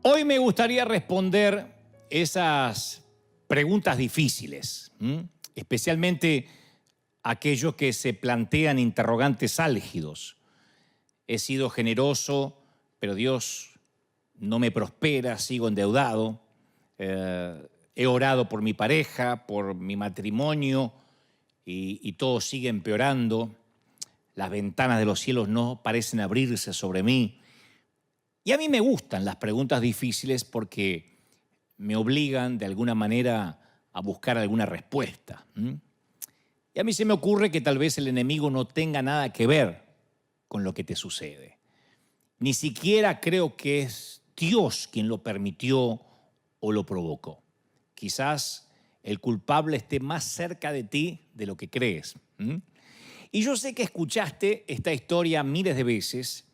Hoy me gustaría responder esas preguntas difíciles, especialmente aquellos que se plantean interrogantes álgidos. He sido generoso, pero Dios no me prospera, sigo endeudado. He orado por mi pareja, por mi matrimonio y todo sigue empeorando. Las ventanas de los cielos no parecen abrirse sobre mí. Y a mí me gustan las preguntas difíciles porque me obligan de alguna manera a buscar alguna respuesta. Y a mí se me ocurre que tal vez el enemigo no tenga nada que ver con lo que te sucede. Ni siquiera creo que es Dios quien lo permitió o lo provocó. Quizás el culpable esté más cerca de ti de lo que crees. Y yo sé que escuchaste esta historia miles de veces,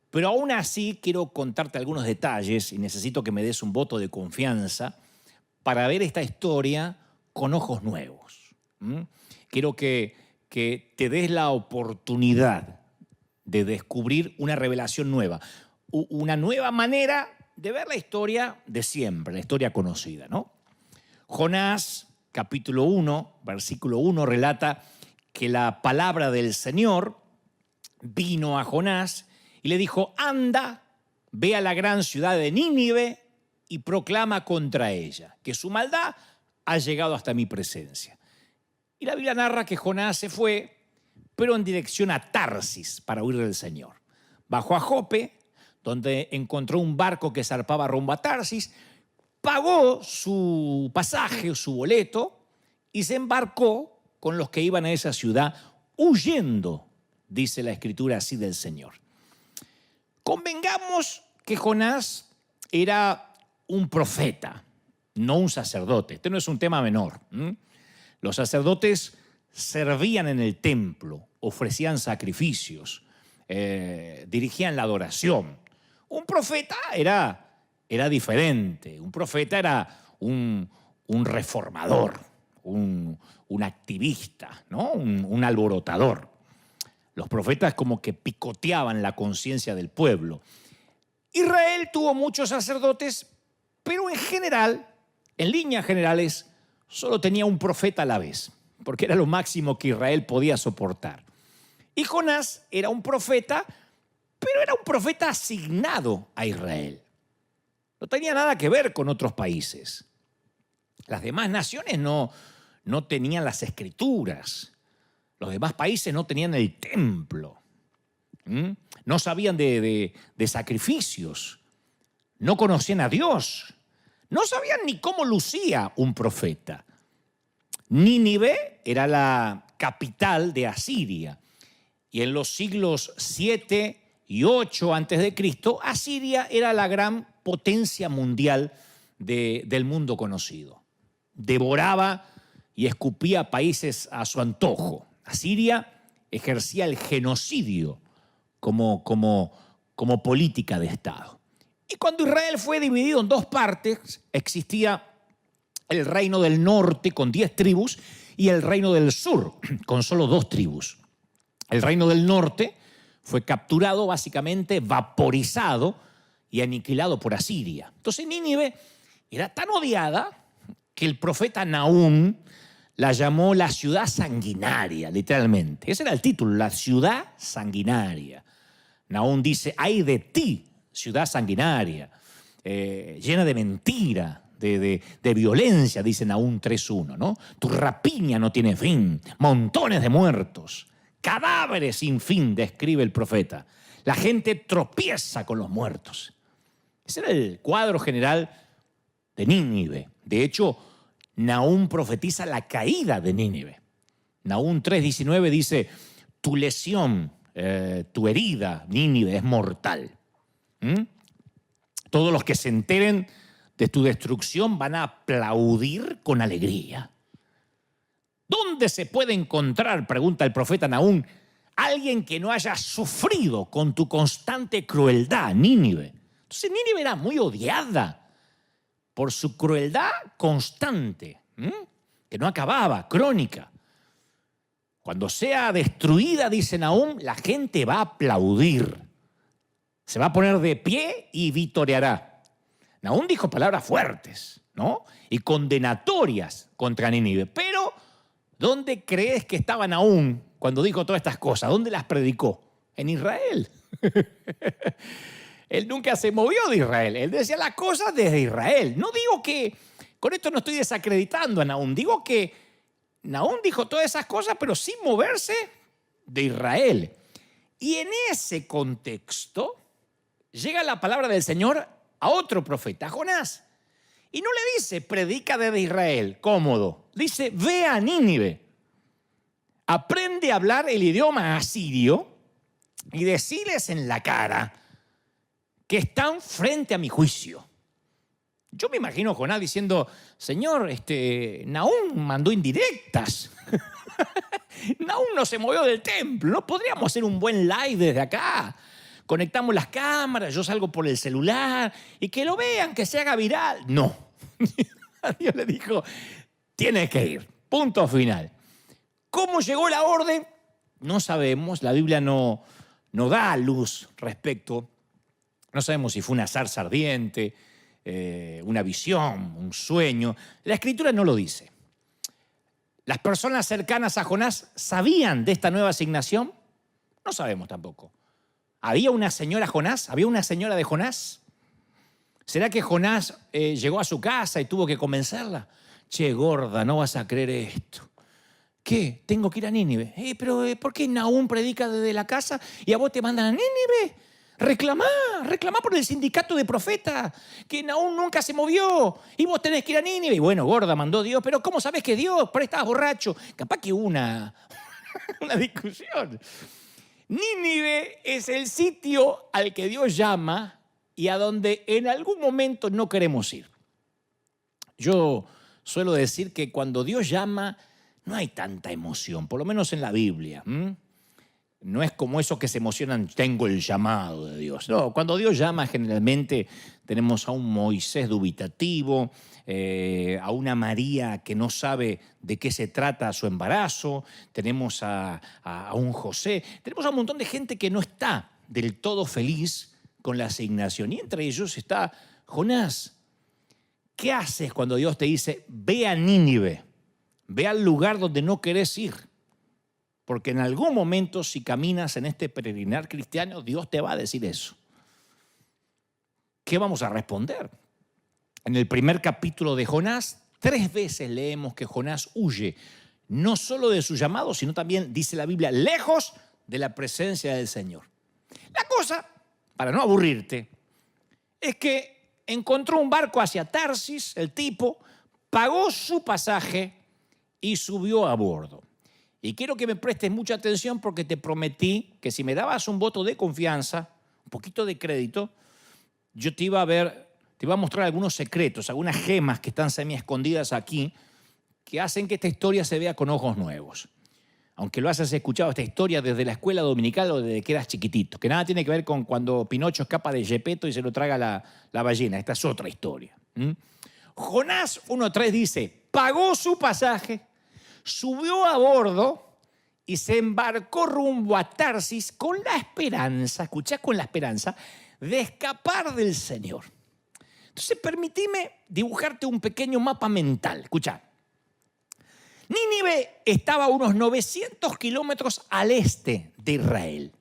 pero aún así quiero contarte algunos detalles y necesito que me des un voto de confianza para ver esta historia con ojos nuevos. Quiero que te des la oportunidad de descubrir una revelación nueva, una nueva manera de ver la historia de siempre, la historia conocida, ¿no? Jonás, capítulo 1, versículo 1, relata que la palabra del Señor vino a Jonás y le dijo: anda, ve a la gran ciudad de Nínive y proclama contra ella, que su maldad ha llegado hasta mi presencia. Y la Biblia narra que Jonás se fue, pero en dirección a Tarsis para huir del Señor. Bajó a Jope, donde encontró un barco que zarpaba rumbo a Tarsis, pagó su pasaje o su boleto y se embarcó con los que iban a esa ciudad huyendo, dice la Escritura así del Señor. Convengamos que Jonás era un profeta, no un sacerdote. Este no es un tema menor. Los sacerdotes servían en el templo, ofrecían sacrificios, dirigían la adoración. Un profeta era diferente. Un profeta era un reformador, un activista, ¿no? un alborotador. Los profetas como que picoteaban la conciencia del pueblo. Israel tuvo muchos sacerdotes, pero en general, en líneas generales, solo tenía un profeta a la vez, porque era lo máximo que Israel podía soportar. Y Jonás era un profeta, pero era un profeta asignado a Israel. No tenía nada que ver con otros países. Las demás naciones no tenían las escrituras. Los demás países no tenían el templo. No sabían de sacrificios. No conocían a Dios. No sabían ni cómo lucía un profeta. Nínive era la capital de Asiria. Y en los siglos 7 y 8 a.C., Asiria era la gran potencia mundial del mundo conocido. Devoraba y escupía países a su antojo. Asiria ejercía el genocidio como política de Estado. Y cuando Israel fue dividido en dos partes, existía el reino del norte con 10 tribus y el reino del sur con solo 2 tribus. El reino del norte fue capturado, básicamente vaporizado y aniquilado por Asiria. Entonces Nínive era tan odiada que el profeta Nahum la llamó la ciudad sanguinaria, literalmente. Ese era el título, la ciudad sanguinaria. Nahum dice: ay de ti, ciudad sanguinaria, llena de mentira, de violencia, dice Nahum 3.1, ¿no? Tu rapiña no tiene fin, montones de muertos, cadáveres sin fin, describe el profeta. La gente tropieza con los muertos. Ese era el cuadro general de Nínive. De hecho, Nahum profetiza la caída de Nínive. Nahum 3.19 dice: tu lesión, tu herida, Nínive, es mortal. Todos los que se enteren de tu destrucción van a aplaudir con alegría. ¿Dónde se puede encontrar, pregunta el profeta Nahum, alguien que no haya sufrido con tu constante crueldad, Nínive? Entonces Nínive era muy odiada por su crueldad constante, que no acababa, crónica. Cuando sea destruida, dice Nahum, la gente va a aplaudir. Se va a poner de pie y vitoreará. Nahum dijo palabras fuertes, ¿no? Y condenatorias contra Nínive. Pero, ¿dónde crees que estaba Nahum cuando dijo todas estas cosas? ¿Dónde las predicó? En Israel. Él nunca se movió de Israel. Él decía las cosas desde Israel. No digo que, con esto no estoy desacreditando a Nahum. Digo que Nahum dijo todas esas cosas, pero sin moverse de Israel. Y en ese contexto llega la palabra del Señor a otro profeta, a Jonás. Y no le dice, predica desde Israel, cómodo. Dice, ve a Nínive, aprende a hablar el idioma asirio y decirles en la cara que están frente a mi juicio. Yo me imagino a Jonás diciendo, Señor, Nahum mandó indirectas. Nahum no se movió del templo. ¿No podríamos hacer un buen live desde acá? Conectamos las cámaras, yo salgo por el celular y que lo vean, que se haga viral. No. Dios le dijo, tienes que ir. Punto final. ¿Cómo llegó la orden? No sabemos. La Biblia no da luz respecto. No sabemos si fue una zarza ardiente, una visión, un sueño. La Escritura no lo dice. ¿Las personas cercanas a Jonás sabían de esta nueva asignación? No sabemos tampoco. ¿Había una señora Jonás? ¿Había una señora de Jonás? ¿Será que Jonás llegó a su casa y tuvo que convencerla? Che, gorda, no vas a creer esto. ¿Qué? Tengo que ir a Nínive. Pero ¿por qué Nahum predica desde la casa y a vos te mandan a Nínive? Reclamá por el sindicato de profetas, que Nahum nunca se movió y vos tenés que ir a Nínive. Y bueno, gorda, mandó Dios, pero ¿cómo sabés que Dios? Pero estabas borracho. Capaz que hubo una discusión. Nínive es el sitio al que Dios llama y a donde en algún momento no queremos ir. Yo suelo decir que cuando Dios llama no hay tanta emoción, por lo menos en la Biblia. No es como esos que se emocionan, tengo el llamado de Dios. No, cuando Dios llama generalmente tenemos a un Moisés dubitativo, a una María que no sabe de qué se trata su embarazo, tenemos a un José, tenemos a un montón de gente que no está del todo feliz con la asignación. Y entre ellos está Jonás. ¿Qué haces cuando Dios te dice, ve a Nínive, ve al lugar donde no querés ir? Porque en algún momento, si caminas en este peregrinar cristiano, Dios te va a decir eso. ¿Qué vamos a responder? En el primer capítulo de Jonás, 3 veces leemos que Jonás huye, no solo de su llamado, sino también, dice la Biblia, lejos de la presencia del Señor. La cosa, para no aburrirte, es que encontró un barco hacia Tarsis, el tipo, pagó su pasaje y subió a bordo. Y quiero que me prestes mucha atención porque te prometí que si me dabas un voto de confianza, un poquito de crédito, yo te iba a mostrar algunos secretos, algunas gemas que están semi escondidas aquí, que hacen que esta historia se vea con ojos nuevos. Aunque lo hayas escuchado esta historia desde la escuela dominical o desde que eras chiquitito, que nada tiene que ver con cuando Pinocho escapa de Gepetto y se lo traga la ballena. Esta es otra historia. Jonás 1:3 dice, pagó su pasaje, subió a bordo y se embarcó rumbo a Tarsis con la esperanza, escuchá, con la esperanza de escapar del Señor. Entonces, permitime dibujarte un pequeño mapa mental. Escuchá. Nínive estaba a unos 900 kilómetros al este de Israel.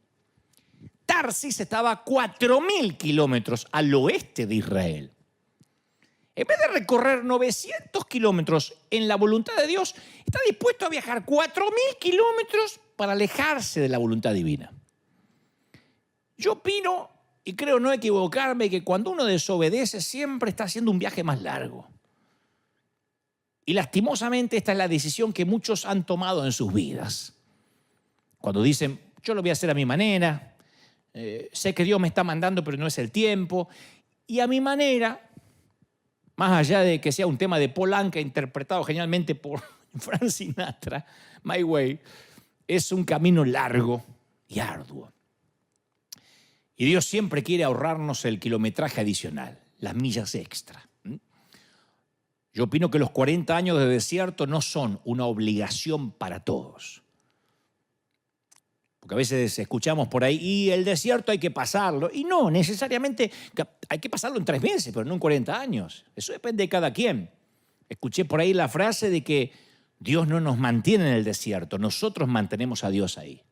Tarsis estaba a 4.000 kilómetros al oeste de Israel. En vez de recorrer 900 kilómetros en la voluntad de Dios, está dispuesto a viajar 4.000 kilómetros para alejarse de la voluntad divina. Yo opino, y creo no equivocarme, que cuando uno desobedece siempre está haciendo un viaje más largo. Y lastimosamente esta es la decisión que muchos han tomado en sus vidas. Cuando dicen, yo lo voy a hacer a mi manera, sé que Dios me está mandando, pero no es el tiempo, y a mi manera, más allá de que sea un tema de Paul Anka interpretado genialmente por Frank Sinatra, My Way, es un camino largo y arduo. Y Dios siempre quiere ahorrarnos el kilometraje adicional, las millas extra. Yo opino que los 40 años de desierto no son una obligación para todos. Porque a veces escuchamos por ahí, y el desierto hay que pasarlo. Y no, necesariamente hay que pasarlo en 3 meses, pero no en 40 años. Eso depende de cada quien. Escuché por ahí la frase de que Dios no nos mantiene en el desierto, nosotros mantenemos a Dios ahí.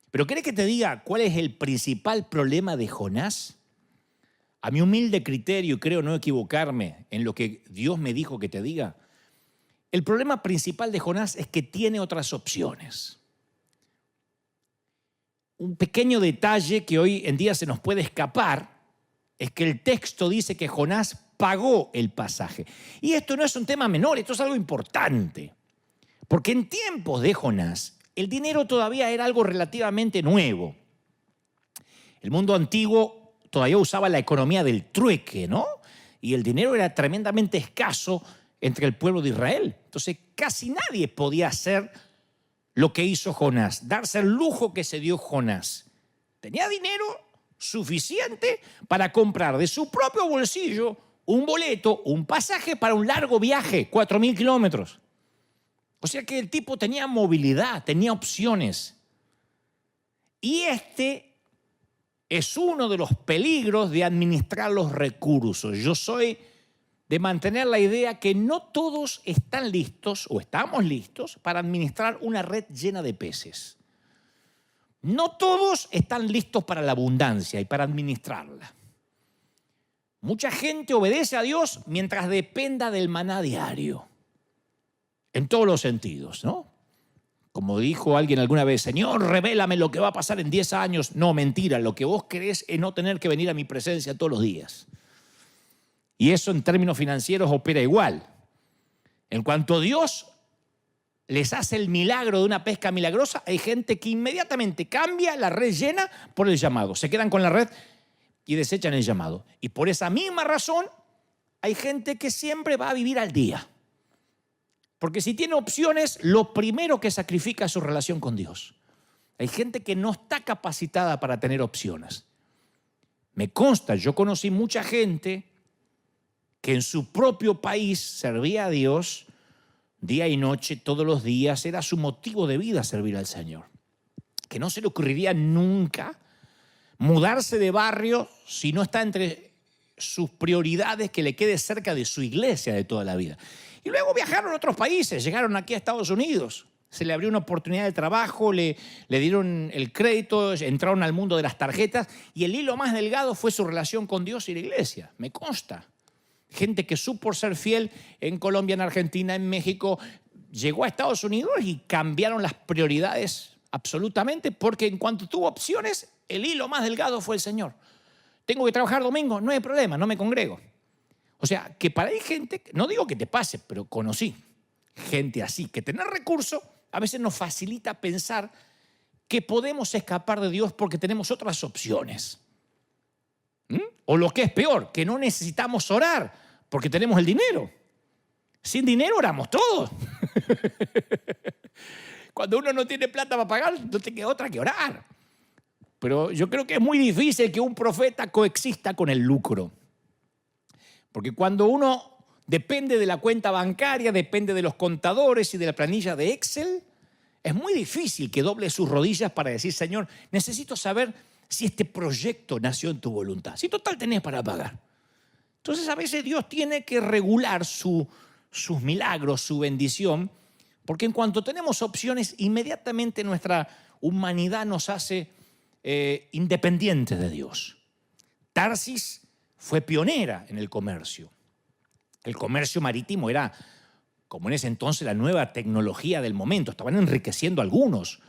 Pero ¿querés que te diga cuál es el principal problema de Jonás? A mi humilde criterio, y creo no equivocarme en lo que Dios me dijo que te diga, el problema principal de Jonás es que tiene otras opciones. Un pequeño detalle que hoy en día se nos puede escapar es que el texto dice que Jonás pagó el pasaje. Y esto no es un tema menor, esto es algo importante. Porque en tiempos de Jonás, el dinero todavía era algo relativamente nuevo. El mundo antiguo todavía usaba la economía del trueque, ¿no? Y el dinero era tremendamente escaso entre el pueblo de Israel. Entonces casi nadie podía hacer lo que hizo Jonás, darse el lujo que se dio Jonás. Tenía dinero suficiente para comprar de su propio bolsillo un boleto, un pasaje para un largo viaje, 4.000 kilómetros. O sea que el tipo tenía movilidad, tenía opciones. Y este es uno de los peligros de administrar los recursos. Yo soy de mantener la idea que no todos están listos o estamos listos para administrar una red llena de peces. No todos están listos para la abundancia y para administrarla. Mucha gente obedece a Dios mientras dependa del maná diario. En todos los sentidos, ¿no? Como dijo alguien alguna vez, Señor, revélame lo que va a pasar en 10 años. No, mentira, lo que vos querés es no tener que venir a mi presencia todos los días. Y eso en términos financieros opera igual. En cuanto Dios les hace el milagro de una pesca milagrosa, hay gente que inmediatamente cambia la red llena por el llamado. Se quedan con la red y desechan el llamado. Y por esa misma razón, hay gente que siempre va a vivir al día. Porque si tiene opciones, lo primero que sacrifica es su relación con Dios. Hay gente que no está capacitada para tener opciones. Me consta, yo conocí mucha gente que en su propio país servía a Dios día y noche, todos los días, era su motivo de vida servir al Señor. Que no se le ocurriría nunca mudarse de barrio si no está entre sus prioridades que le quede cerca de su iglesia de toda la vida. Y luego viajaron a otros países, llegaron aquí a Estados Unidos. Se le abrió una oportunidad de trabajo, le dieron el crédito, entraron al mundo de las tarjetas y el hilo más delgado fue su relación con Dios y la iglesia. Me consta. Gente que supo ser fiel en Colombia, en Argentina, en México, llegó a Estados Unidos y cambiaron las prioridades absolutamente porque en cuanto tuvo opciones, el hilo más delgado fue el Señor. Tengo que trabajar domingo, no hay problema, no me congrego. O sea, que para ahí gente, no digo que te pase, pero conocí gente así, que tener recursos a veces nos facilita pensar que podemos escapar de Dios porque tenemos otras opciones. O lo que es peor, que no necesitamos orar porque tenemos el dinero. Sin dinero oramos todos. Cuando uno no tiene plata para pagar, no tiene otra que orar. Pero yo creo que es muy difícil que un profeta coexista con el lucro. Porque cuando uno depende de la cuenta bancaria, depende de los contadores y de la planilla de Excel, es muy difícil que doble sus rodillas para decir, Señor, necesito saber si este proyecto nació en tu voluntad. Si total tenés para pagar. Entonces a veces Dios tiene que regular sus milagros, su bendición, porque en cuanto tenemos opciones, inmediatamente nuestra humanidad nos hace independientes de Dios. Tarsis fue pionera en el comercio. El comercio marítimo era, como en ese entonces, la nueva tecnología del momento. Estaban enriqueciendo algunos.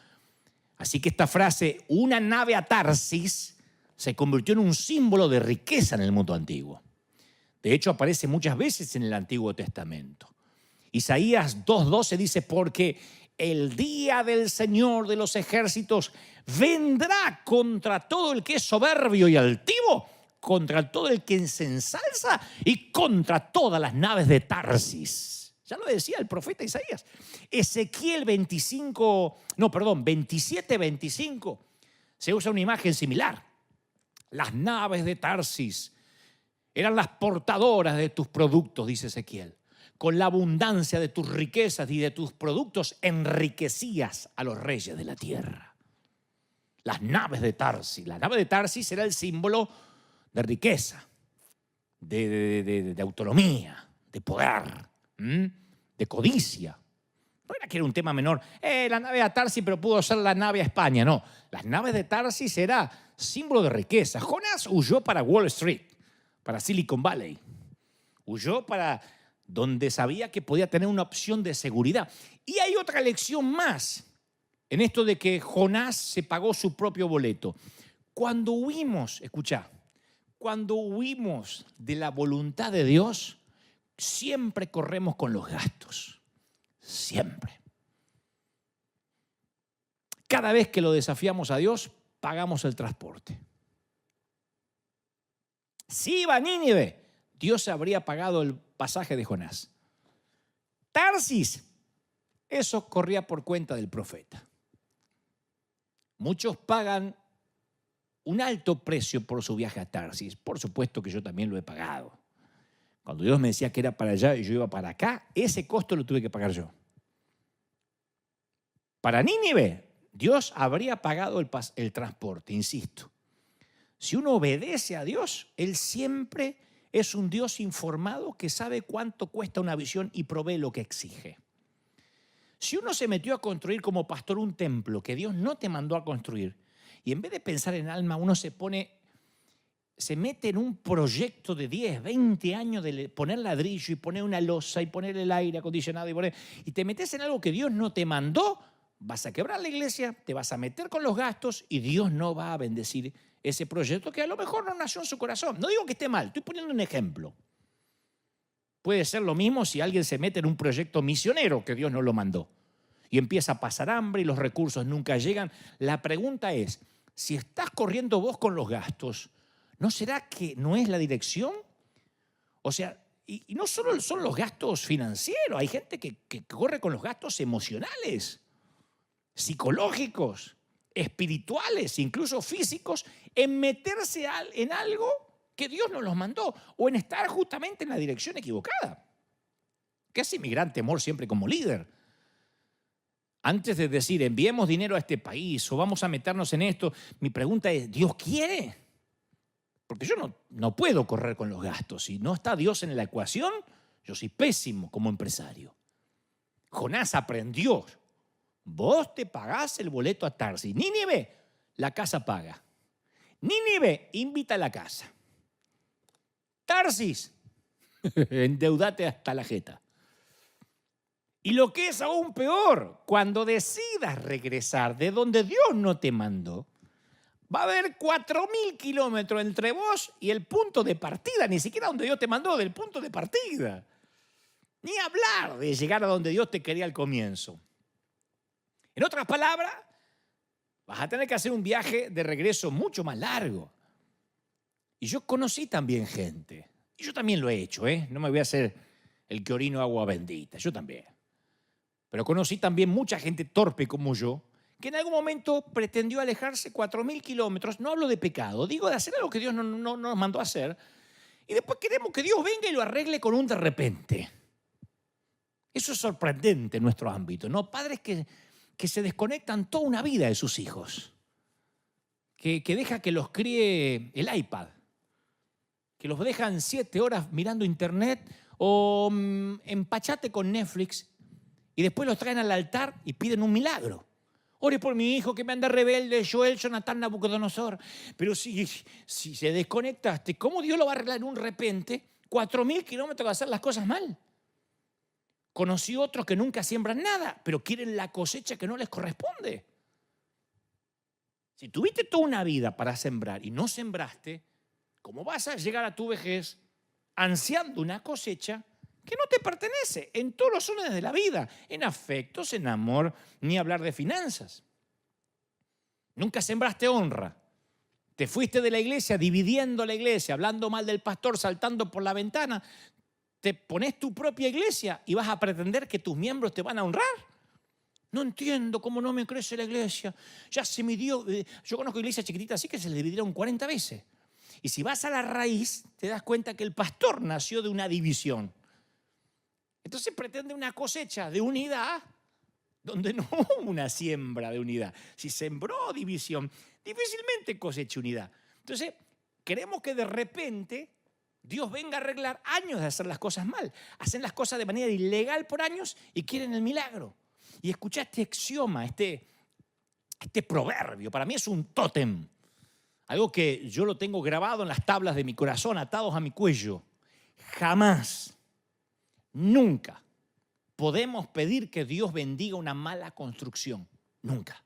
Así que esta frase, una nave a Tarsis, se convirtió en un símbolo de riqueza en el mundo antiguo. De hecho, aparece muchas veces en el Antiguo Testamento. Isaías 2:12 dice, porque el día del Señor de los ejércitos vendrá contra todo el que es soberbio y altivo, contra todo el que se ensalza y contra todas las naves de Tarsis. Ya lo decía el profeta Isaías. Ezequiel 27:25 se usa una imagen similar. Las naves de Tarsis eran las portadoras de tus productos, dice Ezequiel. Con la abundancia de tus riquezas y de tus productos enriquecías a los reyes de la tierra. las naves de Tarsis. La nave de Tarsis era el símbolo de riqueza, de autonomía, de poder, de codicia. No era que era un tema menor. La nave a Tarsis, pero pudo ser la nave a España. No, las naves de Tarsis era símbolo de riqueza. Jonás huyó para Wall Street, para Silicon Valley. Huyó para donde sabía que podía tener una opción de seguridad. Y hay otra lección más en esto de que Jonás se pagó su propio boleto. Cuando huimos, escucha, cuando huimos de la voluntad de Dios, siempre corremos con los gastos. Siempre. Cada vez que lo desafiamos a Dios, pagamos el transporte. Si iba a Nínive, Dios habría pagado el pasaje de Jonás. Tarsis, eso corría por cuenta del profeta. Muchos pagan un alto precio por su viaje a Tarsis. Por supuesto que yo también lo he pagado. Cuando Dios me decía que era para allá y yo iba para acá, ese costo lo tuve que pagar yo. Para Nínive, Dios habría pagado el transporte, insisto. Si uno obedece a Dios, Él siempre es un Dios informado que sabe cuánto cuesta una visión y provee lo que exige. Si uno se metió a construir como pastor un templo que Dios no te mandó a construir, y en vez de pensar en alma, uno se mete en un proyecto de 10, 20 años de poner ladrillo y poner una losa y poner el aire acondicionado y te metes en algo que Dios no te mandó, vas a quebrar la iglesia, te vas a meter con los gastos y Dios no va a bendecir ese proyecto que a lo mejor no nació en su corazón. No digo que esté mal, estoy poniendo un ejemplo. Puede ser lo mismo si alguien se mete en un proyecto misionero que Dios no lo mandó y empieza a pasar hambre y los recursos nunca llegan. La pregunta es, si estás corriendo vos con los gastos, ¿no será que no es la dirección? O sea, y no solo son los gastos financieros, hay gente que corre con los gastos emocionales, psicológicos, espirituales, incluso físicos, en meterse en algo que Dios no los mandó o en estar justamente en la dirección equivocada. ¿Qué hace mi gran temor siempre como líder? Antes de decir enviemos dinero a este país o vamos a meternos en esto, mi pregunta es, ¿Dios quiere? Porque yo no puedo correr con los gastos. Si no está Dios en la ecuación, yo soy pésimo como empresario. Jonás aprendió. Vos te pagás el boleto a Tarsis. Nínive, la casa paga. Nínive, invita a la casa. Tarsis, endeudate hasta la jeta. Y lo que es aún peor, cuando decidas regresar de donde Dios no te mandó, va a haber 4.000 kilómetros entre vos y el punto de partida, ni siquiera donde Dios te mandó, del punto de partida. Ni hablar de llegar a donde Dios te quería al comienzo. En otras palabras, vas a tener que hacer un viaje de regreso mucho más largo. Y yo conocí también gente, y yo también lo he hecho, no me voy a hacer el que orino agua bendita, yo también. Pero conocí también mucha gente torpe como yo, que en algún momento pretendió alejarse 4.000 kilómetros, no hablo de pecado, digo de hacer algo que Dios no nos mandó a hacer, y después queremos que Dios venga y lo arregle con un de repente. Eso es sorprendente en nuestro ámbito, ¿no? Padres que se desconectan toda una vida de sus hijos, que deja que los críe el iPad, que los dejan 7 horas mirando internet o empachate con Netflix y después los traen al altar y piden un milagro. Ore por mi hijo que me anda rebelde, Joel, Jonathan, Nabucodonosor. Pero si se desconectaste, ¿cómo Dios lo va a arreglar en un repente? 4.000 kilómetros de hacer las cosas mal. Conocí otros que nunca siembran nada, pero quieren la cosecha que no les corresponde. Si tuviste toda una vida para sembrar y no sembraste, ¿cómo vas a llegar a tu vejez ansiando una cosecha que no te pertenece en todos los órdenes de la vida? En afectos, en amor, ni hablar de finanzas. Nunca sembraste honra. Te fuiste de la iglesia dividiendo la iglesia, hablando mal del pastor, saltando por la ventana. Te pones tu propia iglesia y vas a pretender que tus miembros te van a honrar. No entiendo cómo no me crece la iglesia. Ya se midió. Yo conozco iglesias chiquititas así que se le dividieron 40 veces. Y si vas a la raíz, te das cuenta que el pastor nació de una división. Entonces pretende una cosecha de unidad donde no hubo una siembra de unidad. Si sembró división, difícilmente coseche unidad. Entonces, queremos que de repente Dios venga a arreglar años de hacer las cosas mal. Hacen las cosas de manera ilegal por años y quieren el milagro. Y escucha este axioma, este proverbio. Para mí es un tótem. Algo que yo lo tengo grabado en las tablas de mi corazón, atados a mi cuello. Jamás, nunca podemos pedir que Dios bendiga una mala construcción. Nunca.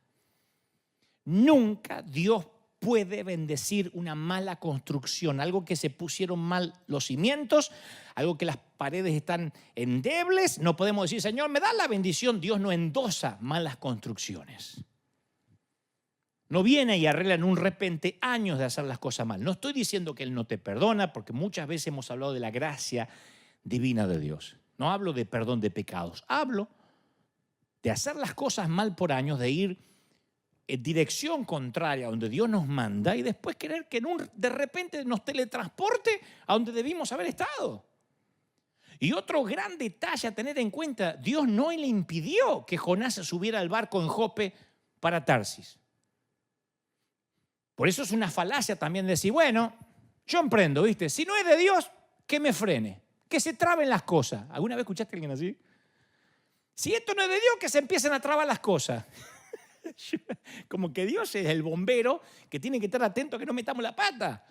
Nunca Dios puede bendecir una mala construcción, algo que se pusieron mal los cimientos, algo que las paredes están endebles. No podemos decir, Señor, me da la bendición. Dios no endosa malas construcciones. No viene y arregla en un repente años de hacer las cosas mal. No estoy diciendo que Él no te perdona, porque muchas veces hemos hablado de la gracia divina de Dios. No hablo de perdón de pecados, hablo de hacer las cosas mal por años, de ir en dirección contraria a donde Dios nos manda y después querer que de repente nos teletransporte a donde debimos haber estado. Y otro gran detalle a tener en cuenta, Dios no le impidió que Jonás se subiera al barco en Jope para Tarsis. Por eso es una falacia también decir, bueno, yo emprendo, ¿viste? Si no es de Dios, que me frene, que se traben las cosas. ¿Alguna vez escuchaste a alguien así? Si esto no es de Dios, que se empiecen a trabar las cosas. Como que Dios es el bombero que tiene que estar atento a que no metamos la pata.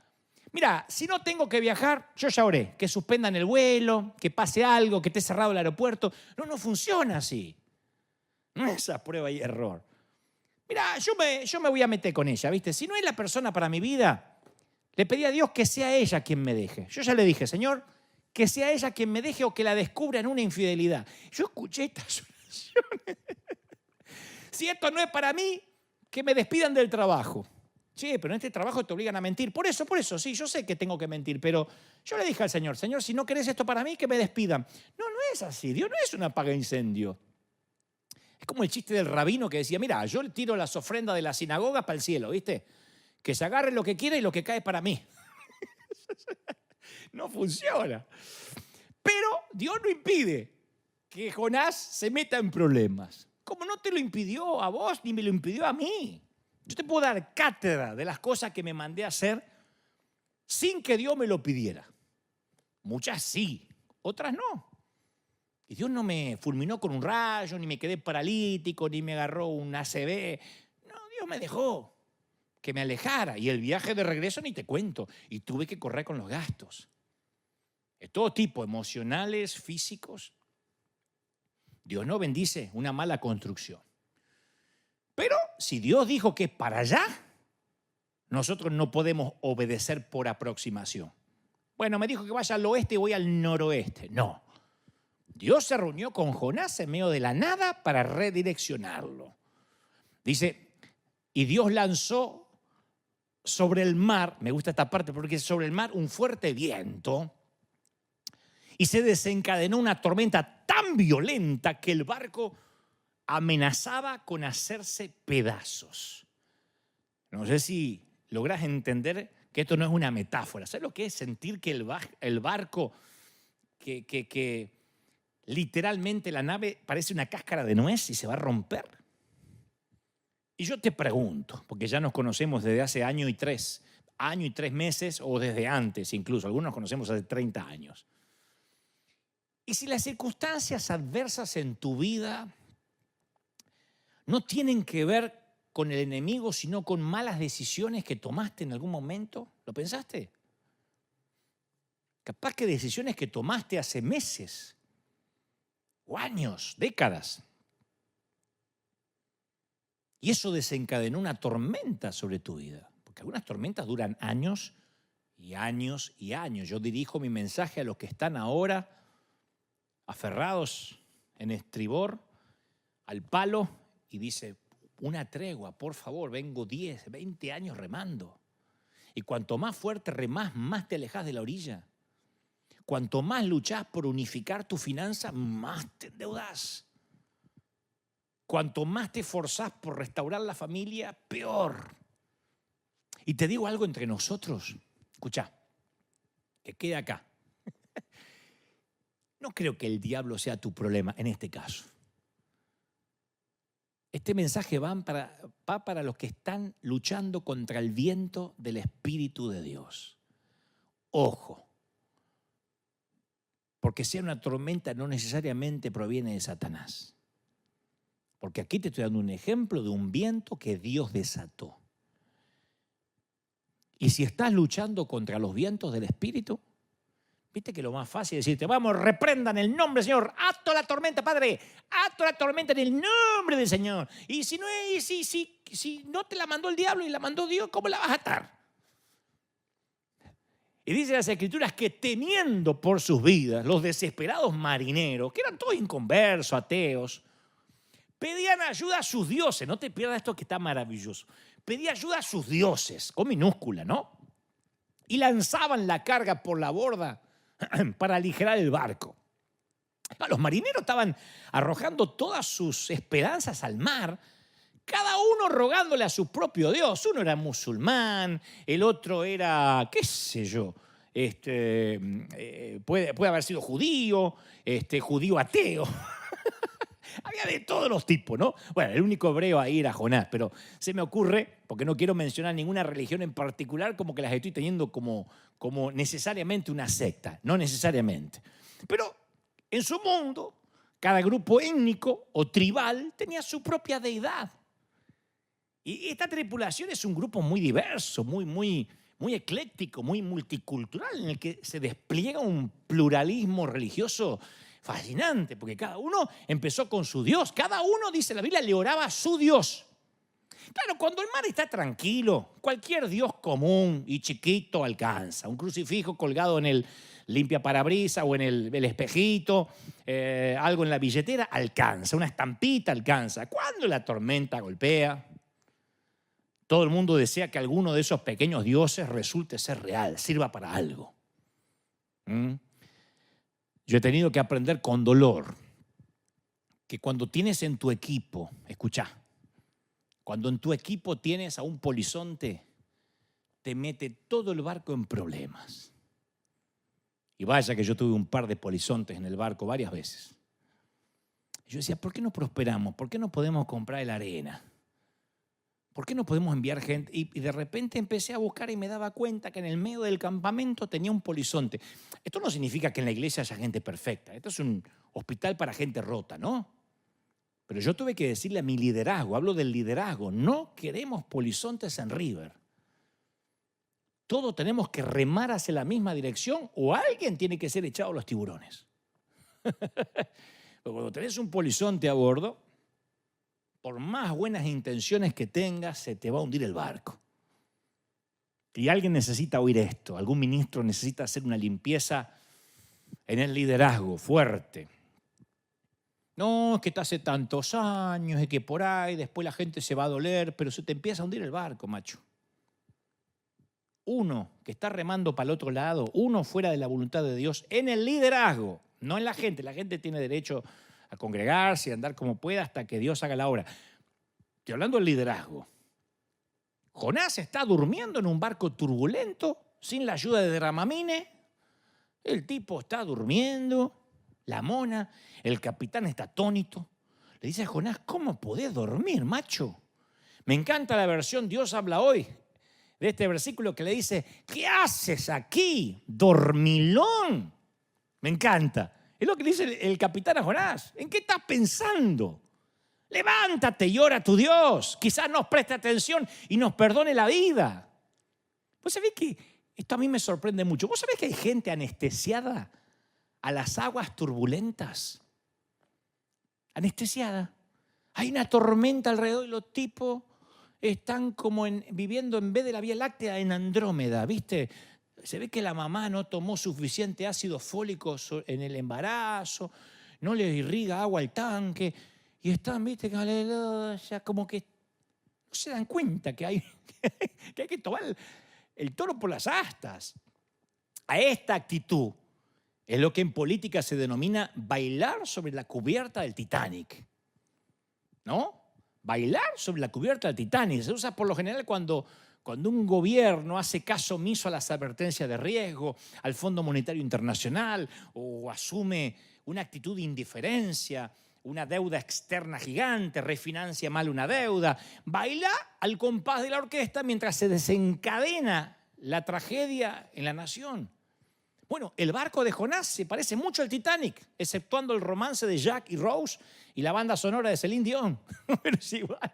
Mira, si no tengo que viajar, yo ya oré, que suspendan el vuelo, que pase algo, que esté cerrado el aeropuerto. No funciona así. No es esa prueba y error. Mira, yo me voy a meter con ella, ¿viste? Si no es la persona para mi vida, le pedí a Dios que sea ella quien me deje. Yo ya le dije, Señor, que sea ella quien me deje o que la descubra en una infidelidad. Yo escuché estas oraciones. Si esto no es para mí, que me despidan del trabajo. Sí, pero en este trabajo te obligan a mentir. Por eso, sí, yo sé que tengo que mentir, pero yo le dije al Señor, Señor, si no querés esto para mí, que me despidan. No es así. Dios no es un apaga-incendio. Es como el chiste del rabino que decía, mira, yo le tiro las ofrendas de la sinagoga para el cielo, ¿viste? Que se agarre lo que quiera y lo que cae para mí. No funciona. Pero Dios no impide que Jonás se meta en problemas. Como no te lo impidió a vos, ni me lo impidió a mí. Yo te puedo dar cátedra de las cosas que me mandé a hacer sin que Dios me lo pidiera. Muchas sí, otras no. Y Dios no me fulminó con un rayo, ni me quedé paralítico, ni me agarró un ACV. No, Dios me dejó que me alejara. Y el viaje de regreso ni te cuento. Y tuve que correr con los gastos. De todo tipo, emocionales, físicos. Dios no bendice una mala construcción. Pero si Dios dijo que es para allá, nosotros no podemos obedecer por aproximación. Bueno, me dijo que vaya al oeste y voy al noroeste. No. Dios se reunió con Jonás en medio de la nada para redireccionarlo. Dice, y Dios lanzó sobre el mar, me gusta esta parte porque sobre el mar un fuerte viento y se desencadenó una tormenta tan violenta que el barco amenazaba con hacerse pedazos. No sé si logras entender que esto no es una metáfora. ¿Sabes lo que es sentir que el barco, que literalmente la nave parece una cáscara de nuez y se va a romper? Y yo te pregunto, porque ya nos conocemos desde hace año y tres meses o desde antes incluso, algunos nos conocemos hace 30 años. Y si las circunstancias adversas en tu vida no tienen que ver con el enemigo, sino con malas decisiones que tomaste en algún momento, ¿lo pensaste? Capaz que decisiones que tomaste hace meses o años, décadas. Y eso desencadenó una tormenta sobre tu vida. Porque algunas tormentas duran años y años y años. Yo dirijo mi mensaje a los que están ahora aferrados en estribor al palo y dice, una tregua, por favor, vengo 10, 20 años remando. Y cuanto más fuerte remás, más te alejás de la orilla. Cuanto más luchás por unificar tu finanza, más te endeudás. Cuanto más te esforzás por restaurar la familia, peor. Y te digo algo entre nosotros. Escuchá, que quede acá. No creo que el diablo sea tu problema en este caso. Este mensaje va para los que están luchando contra el viento del Espíritu de Dios. Ojo, porque sea una tormenta no necesariamente proviene de Satanás. Porque aquí te estoy dando un ejemplo de un viento que Dios desató. Y si estás luchando contra los vientos del Espíritu, viste que lo más fácil es decirte, vamos, reprendan el nombre del Señor, ato la tormenta, Padre, ato la tormenta en el nombre del Señor. Y si no te la mandó el diablo y la mandó Dios, ¿cómo la vas a atar? Y dice las Escrituras que temiendo por sus vidas, los desesperados marineros, que eran todos inconversos, ateos, pedían ayuda a sus dioses. No te pierdas esto que está maravilloso. Pedían ayuda a sus dioses, con minúscula, ¿no? Y lanzaban la carga por la borda para aligerar el barco. Los marineros estaban arrojando todas sus esperanzas al mar, cada uno rogándole a su propio Dios. Uno era musulmán, el otro era, qué sé yo, puede haber sido judío, judío ateo. Había de todos los tipos, ¿no? Bueno, el único hebreo ahí era Jonás, pero se me ocurre, porque no quiero mencionar ninguna religión en particular, como que las estoy teniendo como necesariamente una secta, no necesariamente. Pero en su mundo, cada grupo étnico o tribal tenía su propia deidad. Y esta tripulación es un grupo muy diverso, muy ecléctico, muy multicultural, en el que se despliega un pluralismo religioso fascinante, porque cada uno empezó con su Dios. Cada uno, dice la Biblia, le oraba a su Dios. Claro, cuando el mar está tranquilo, cualquier Dios común y chiquito alcanza. Un crucifijo colgado en el limpiaparabrisas o en el espejito, algo en la billetera, alcanza. Una estampita alcanza. Cuando la tormenta golpea, todo el mundo desea que alguno de esos pequeños dioses resulte ser real, sirva para algo. Yo he tenido que aprender con dolor que cuando tienes en tu equipo, escuchá, cuando en tu equipo tienes a un polizonte, te mete todo el barco en problemas. Y vaya que yo tuve un par de polizontes en el barco varias veces. Y yo decía, ¿por qué no prosperamos? ¿Por qué no podemos comprar la arena? ¿Por qué no podemos enviar gente? Y de repente empecé a buscar y me daba cuenta que en el medio del campamento tenía un polizonte. Esto no significa que en la iglesia haya gente perfecta. Esto es un hospital para gente rota, ¿no? Pero yo tuve que decirle a mi liderazgo, hablo del liderazgo, no queremos polizontes en River. Todos tenemos que remar hacia la misma dirección o alguien tiene que ser echado a los tiburones. Pero cuando tenés un polizonte a bordo, por más buenas intenciones que tengas, se te va a hundir el barco. Y alguien necesita oír esto, algún ministro necesita hacer una limpieza en el liderazgo fuerte. No, es que te hace tantos años, es que por ahí después la gente se va a doler, pero se te empieza a hundir el barco, macho. Uno que está remando para el otro lado, uno fuera de la voluntad de Dios, en el liderazgo, no en la gente. La gente tiene derecho a congregarse y a andar como pueda hasta que Dios haga la obra. Estoy hablando del liderazgo. Jonás está durmiendo en un barco turbulento, sin la ayuda de Dramamine. El tipo está durmiendo, la mona, el capitán está atónito. Le dice a Jonás, ¿cómo podés dormir, macho? Me encanta la versión Dios habla hoy, de este versículo que le dice, ¿qué haces aquí, dormilón? Me encanta. Es lo que le dice el capitán a Jonás. ¿En qué estás pensando? Levántate y ora a tu Dios. Quizás nos preste atención y nos perdone la vida. ¿Vos sabés que esto a mí me sorprende mucho? ¿Vos sabés que hay gente anestesiada a las aguas turbulentas? Anestesiada. Hay una tormenta alrededor y los tipos están como viviendo en vez de la Vía Láctea en Andrómeda, ¿viste? Se ve que la mamá no tomó suficiente ácido fólico en el embarazo, no le irriga agua al tanque y están, ¿viste? Aleluya, como que no se dan cuenta que hay que tomar el toro por las astas. A esta actitud es lo que en política se denomina bailar sobre la cubierta del Titanic, ¿no? Bailar sobre la cubierta del Titanic se usa por lo general cuando un gobierno hace caso omiso a las advertencias de riesgo, al Fondo Monetario Internacional, o asume una actitud de indiferencia una deuda externa gigante, refinancia mal una deuda, baila al compás de la orquesta mientras se desencadena la tragedia en la nación. Bueno, el barco de Jonás se parece mucho al Titanic, exceptuando el romance de Jack y Rose y la banda sonora de Celine Dion. Pero es igual.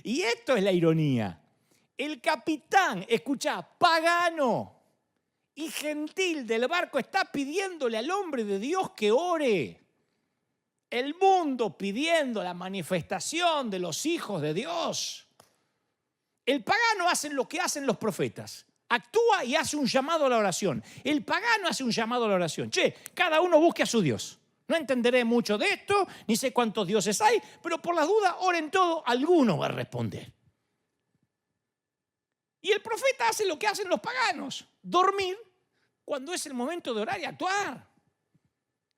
Y esto es la ironía. El capitán, escuchá, pagano y gentil del barco está pidiéndole al hombre de Dios que ore. El mundo pidiendo la manifestación de los hijos de Dios. El pagano hace lo que hacen los profetas. Actúa y hace un llamado a la oración. El pagano hace un llamado a la oración. Che, cada uno busque a su Dios. No entenderé mucho de esto, ni sé cuántos dioses hay, pero por las dudas, oren todo, alguno va a responder. Y el profeta hace lo que hacen los paganos, dormir cuando es el momento de orar y actuar.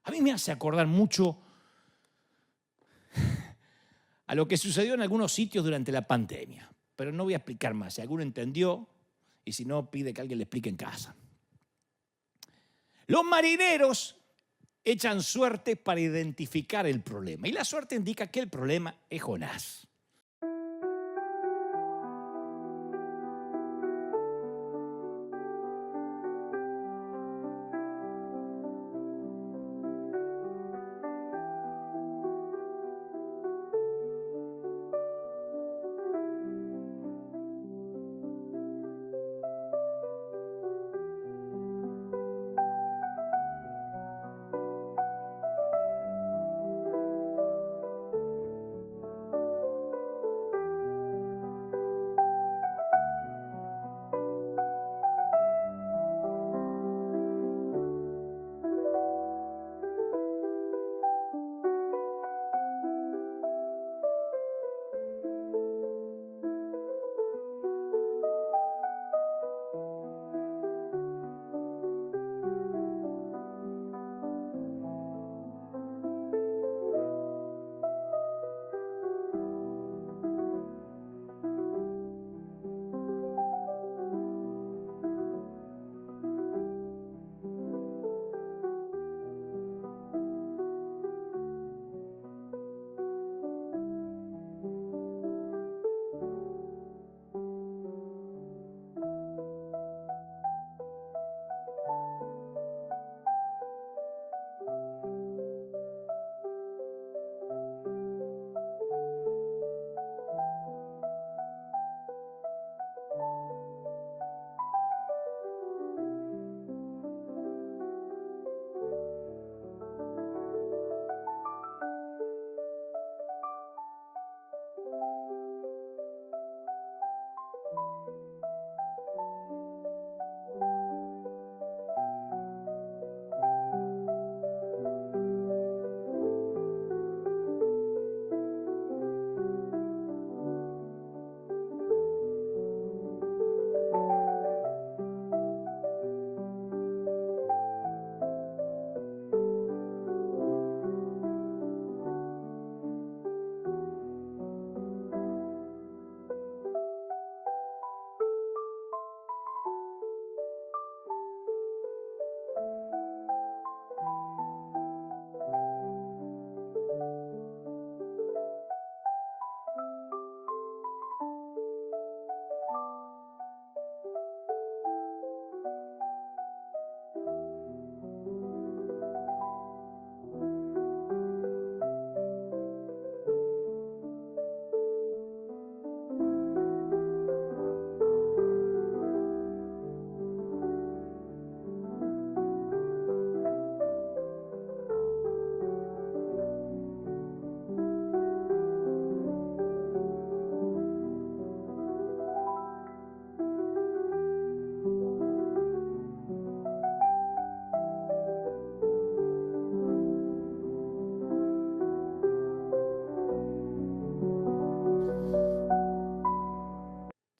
A mí me hace acordar mucho a lo que sucedió en algunos sitios durante la pandemia, pero no voy a explicar más. Si alguno entendió, y si no, pide que alguien le explique en casa. Los marineros echan suerte para identificar el problema, y la suerte indica que el problema es Jonás.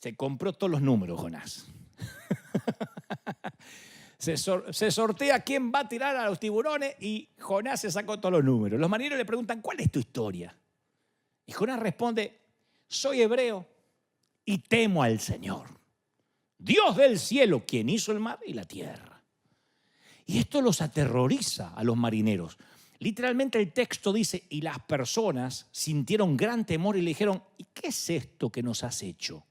Se compró todos los números, Jonás. Se sortea quién va a tirar a los tiburones y Jonás se sacó todos los números. Los marineros le preguntan, ¿cuál es tu historia? Y Jonás responde, soy hebreo y temo al Señor, Dios del cielo, quien hizo el mar y la tierra. Y esto los aterroriza a los marineros. Literalmente el texto dice, y las personas sintieron gran temor y le dijeron, ¿y qué es esto que nos has hecho?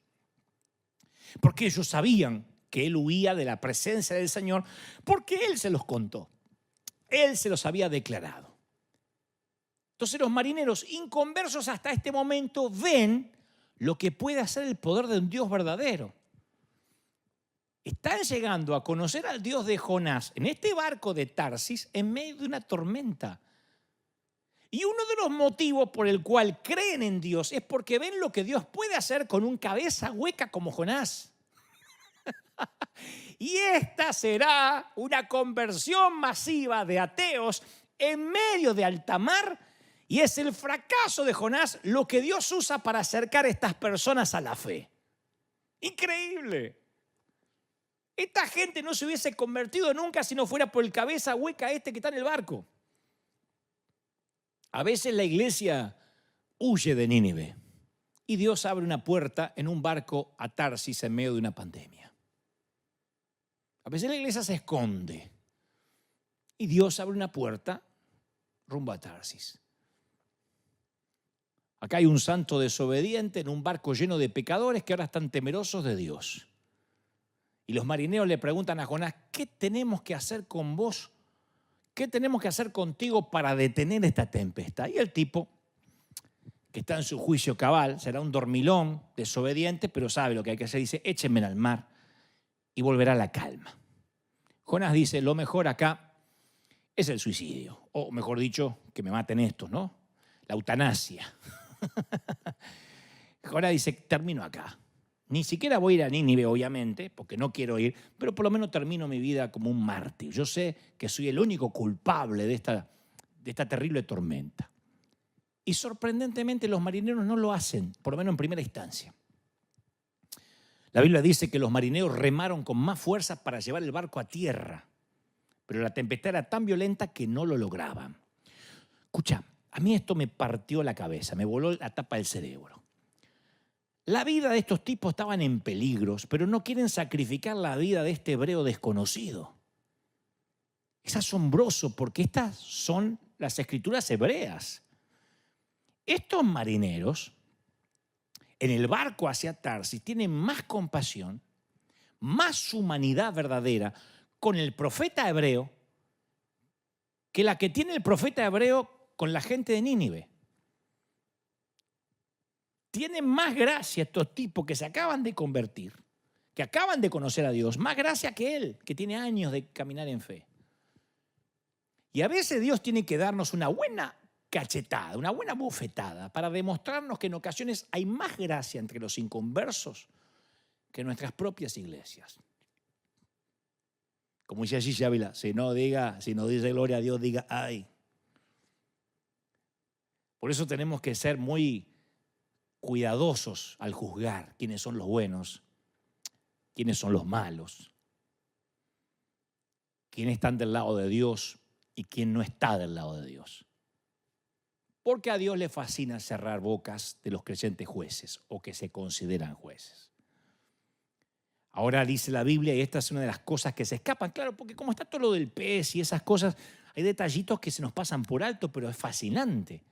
Porque ellos sabían que él huía de la presencia del Señor, porque él se los contó. Él se los había declarado. Entonces los marineros inconversos hasta este momento ven lo que puede hacer el poder de un Dios verdadero. Están llegando a conocer al Dios de Jonás en este barco de Tarsis en medio de una tormenta. Y uno de los motivos por el cual creen en Dios es porque ven lo que Dios puede hacer con un cabeza hueca como Jonás. Y esta será una conversión masiva de ateos en medio de alta mar. Y es el fracaso de Jonás lo que Dios usa para acercar a estas personas a la fe. Increíble. Esta gente no se hubiese convertido nunca si no fuera por el cabeza hueca este que está en el barco. A veces la iglesia huye de Nínive y Dios abre una puerta en un barco a Tarsis en medio de una pandemia. A veces la iglesia se esconde y Dios abre una puerta rumbo a Tarsis. Acá hay un santo desobediente en un barco lleno de pecadores que ahora están temerosos de Dios. Y los marineros le preguntan a Jonás, ¿qué tenemos que hacer con vos? ¿Qué tenemos que hacer contigo para detener esta tempestad? Y el tipo, que está en su juicio cabal, será un dormilón, desobediente, pero sabe lo que hay que hacer. Dice, échenme al mar y volverá la calma. Jonás dice, lo mejor acá es el suicidio. O mejor dicho, que me maten estos, ¿no? La eutanasia. Jonás dice, termino acá. Ni siquiera voy a ir a Nínive, obviamente, porque no quiero ir, pero por lo menos termino mi vida como un mártir. Yo sé que soy el único culpable de esta terrible tormenta. Y sorprendentemente los marineros no lo hacen, por lo menos en primera instancia. La Biblia dice que los marineros remaron con más fuerza para llevar el barco a tierra, pero la tempestad era tan violenta que no lo lograban. Escucha, a mí esto me partió la cabeza, me voló la tapa del cerebro. La vida de estos tipos estaban en peligros, pero no quieren sacrificar la vida de este hebreo desconocido. Es asombroso porque estas son las escrituras hebreas. Estos marineros en el barco hacia Tarsis tienen más compasión, más humanidad verdadera con el profeta hebreo que la que tiene el profeta hebreo con la gente de Nínive. Tienen más gracia estos tipos que se acaban de convertir, que acaban de conocer a Dios, más gracia que él, que tiene años de caminar en fe. Y a veces Dios tiene que darnos una buena cachetada, una buena bofetada, para demostrarnos que en ocasiones hay más gracia entre los inconversos que en nuestras propias iglesias. Como dice allí Ávila, si no dice gloria a Dios, diga ay. Por eso tenemos que ser muy cuidadosos al juzgar quiénes son los buenos, quiénes son los malos, quiénes están del lado de Dios y quién no está del lado de Dios. Porque a Dios le fascina cerrar bocas de los creyentes jueces o que se consideran jueces. Ahora dice la Biblia, y esta es una de las cosas que se escapan, claro, porque como está todo lo del pez y esas cosas, hay detallitos que se nos pasan por alto, pero es fascinante.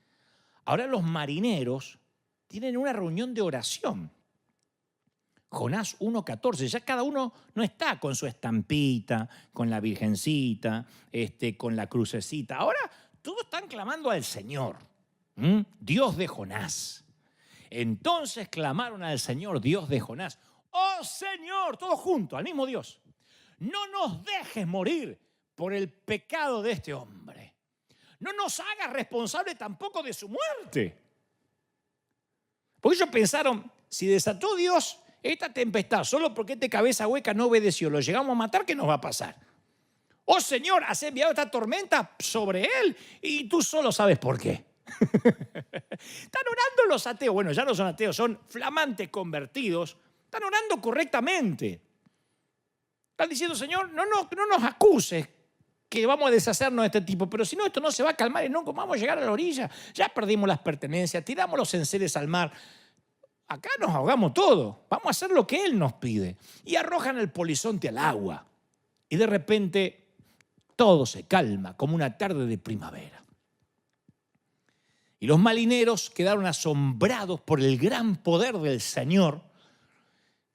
Ahora los marineros tienen una reunión de oración. Jonás 1:14, ya cada uno no está con su estampita, con la virgencita, con la crucecita. Ahora todos están clamando al Señor, Dios de Jonás. Entonces clamaron al Señor, Dios de Jonás. Oh Señor, todos juntos, al mismo Dios, no nos dejes morir por el pecado de este hombre. No nos hagas responsable tampoco de su muerte. Porque ellos pensaron, si desató Dios esta tempestad solo porque este cabeza hueca no obedeció, lo llegamos a matar, ¿qué nos va a pasar? Oh Señor, has enviado esta tormenta sobre él y tú solo sabes por qué. Están orando los ateos, bueno, ya no son ateos, son flamantes convertidos, están orando correctamente. Están diciendo, Señor, no nos acuses que vamos a deshacernos de este tipo, pero si no, esto no se va a calmar y no vamos a llegar a la orilla. Ya perdimos las pertenencias, tiramos los enseres al mar. Acá nos ahogamos todo. Vamos a hacer lo que Él nos pide. Y arrojan el polizonte al agua. Y de repente todo se calma como una tarde de primavera. Y los marineros quedaron asombrados por el gran poder del Señor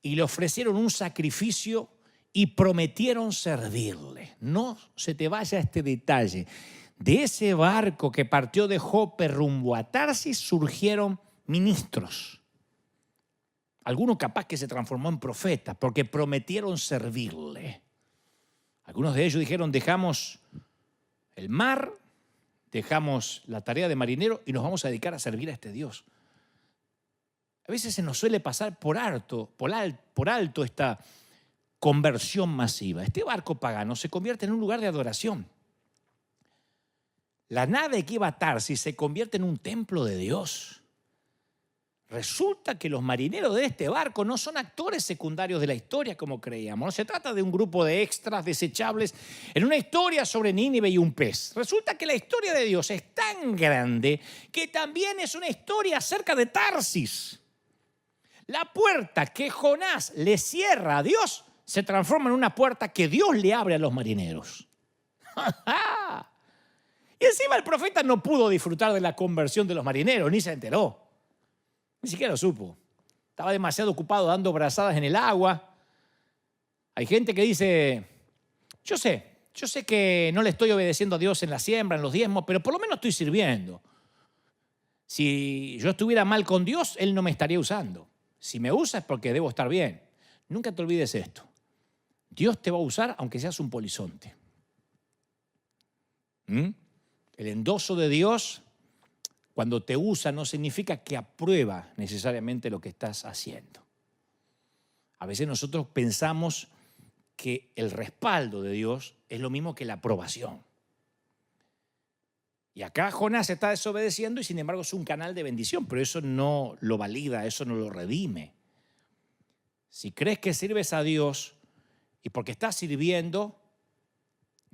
y le ofrecieron un sacrificio y prometieron servirle. No se te vaya este detalle. De ese barco que partió de Jope rumbo a Tarsis surgieron ministros. Alguno capaz que se transformó en profeta porque prometieron servirle. Algunos de ellos dijeron, dejamos el mar, dejamos la tarea de marinero y nos vamos a dedicar a servir a este Dios. A veces se nos suele pasar por alto esta conversión masiva. Este barco pagano se convierte en un lugar de adoración. La nave que iba a Tarsis se convierte en un templo de Dios. Resulta que los marineros de este barco no son actores secundarios de la historia como creíamos. No se trata de un grupo de extras desechables en una historia sobre Nínive y un pez. Resulta que la historia de Dios es tan grande que también es una historia acerca de Tarsis. La puerta que Jonás le cierra a Dios se transforma en una puerta que Dios le abre a los marineros. Y encima el profeta no pudo disfrutar de la conversión de los marineros, ni se enteró. Ni siquiera lo supo. Estaba demasiado ocupado dando brazadas en el agua. Hay gente que dice, yo sé que no le estoy obedeciendo a Dios en la siembra, en los diezmos, pero por lo menos estoy sirviendo. Si yo estuviera mal con Dios, Él no me estaría usando. Si me usa es porque debo estar bien. Nunca te olvides esto. Dios te va a usar aunque seas un polizonte. El endoso de Dios, cuando te usa, no significa que aprueba necesariamente lo que estás haciendo. A veces nosotros pensamos que el respaldo de Dios es lo mismo que la aprobación. Y acá Jonás está desobedeciendo y sin embargo es un canal de bendición, pero eso no lo valida, eso no lo redime. Si crees que sirves a Dios y porque estás sirviendo,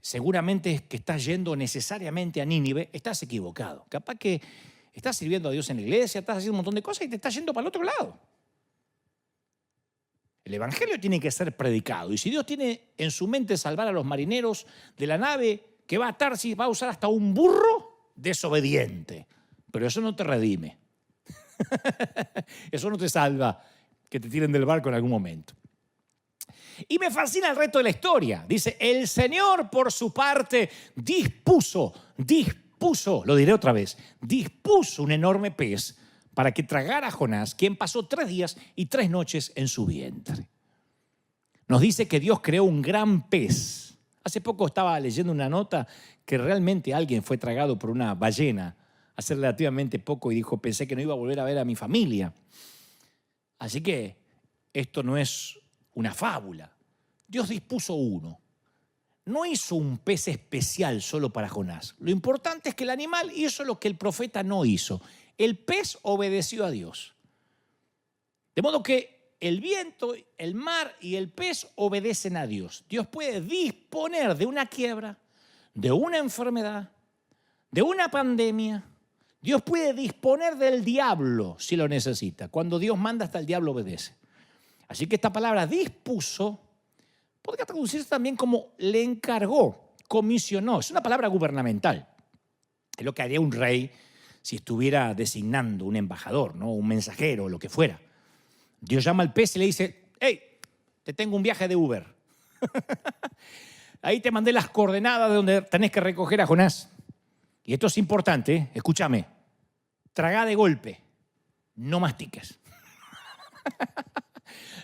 seguramente es que estás yendo necesariamente a Nínive, estás equivocado. Capaz que estás sirviendo a Dios en la iglesia, estás haciendo un montón de cosas y te estás yendo para el otro lado. El evangelio tiene que ser predicado. Y si Dios tiene en su mente salvar a los marineros de la nave que va a Tarsis, va a usar hasta un burro desobediente. Pero eso no te redime. Eso no te salva que te tiren del barco en algún momento. Y me fascina el resto de la historia. Dice, el Señor por su parte dispuso, lo diré otra vez, dispuso un enorme pez para que tragara a Jonás, quien pasó 3 días y 3 noches en su vientre. Nos dice que Dios creó un gran pez. Hace poco estaba leyendo una nota que realmente alguien fue tragado por una ballena hace relativamente poco y dijo, pensé que no iba a volver a ver a mi familia. Así que esto no es una fábula. Dios dispuso uno. No hizo un pez especial solo para Jonás. Lo importante es que el animal hizo lo que el profeta no hizo. El pez obedeció a Dios. De modo que el viento, el mar y el pez obedecen a Dios. Dios puede disponer de una quiebra, de una enfermedad, de una pandemia. Dios puede disponer del diablo si lo necesita. Cuando Dios manda, hasta el diablo obedece. Así que esta palabra dispuso podría traducirse también como le encargó, comisionó. Es una palabra gubernamental. Es lo que haría un rey si estuviera designando un embajador, ¿no? Un mensajero o lo que fuera. Dios llama al pez y le dice, hey, te tengo un viaje de Uber. Ahí te mandé las coordenadas de donde tenés que recoger a Jonás. Y esto es importante, ¿eh? Escúchame. Tragá de golpe, no mastiques.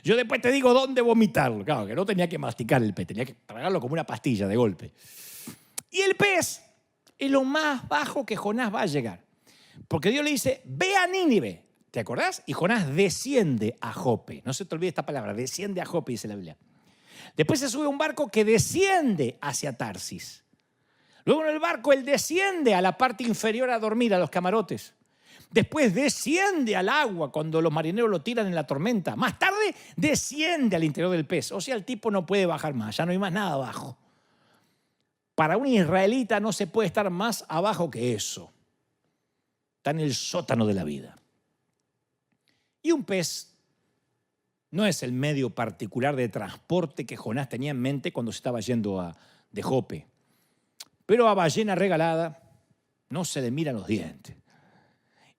Yo después te digo dónde vomitarlo. Claro, que no tenía que masticar el pez, tenía que tragarlo como una pastilla de golpe. Y el pez es lo más bajo que Jonás va a llegar. Porque Dios le dice, ve a Nínive. ¿Te acordás? Y Jonás desciende a Jope. No se te olvide esta palabra, desciende a Jope, dice la Biblia. Después se sube a un barco que desciende hacia Tarsis. Luego en el barco él desciende a la parte inferior a dormir, a los camarotes. Después desciende al agua cuando los marineros lo tiran en la tormenta. Más tarde desciende al interior del pez. O sea, el tipo no puede bajar más, ya no hay más nada abajo. Para un israelita no se puede estar más abajo que eso. Está en el sótano de la vida. Y un pez no es el medio particular de transporte que Jonás tenía en mente cuando se estaba yendo de Jope. Pero a ballena regalada no se le miran los dientes.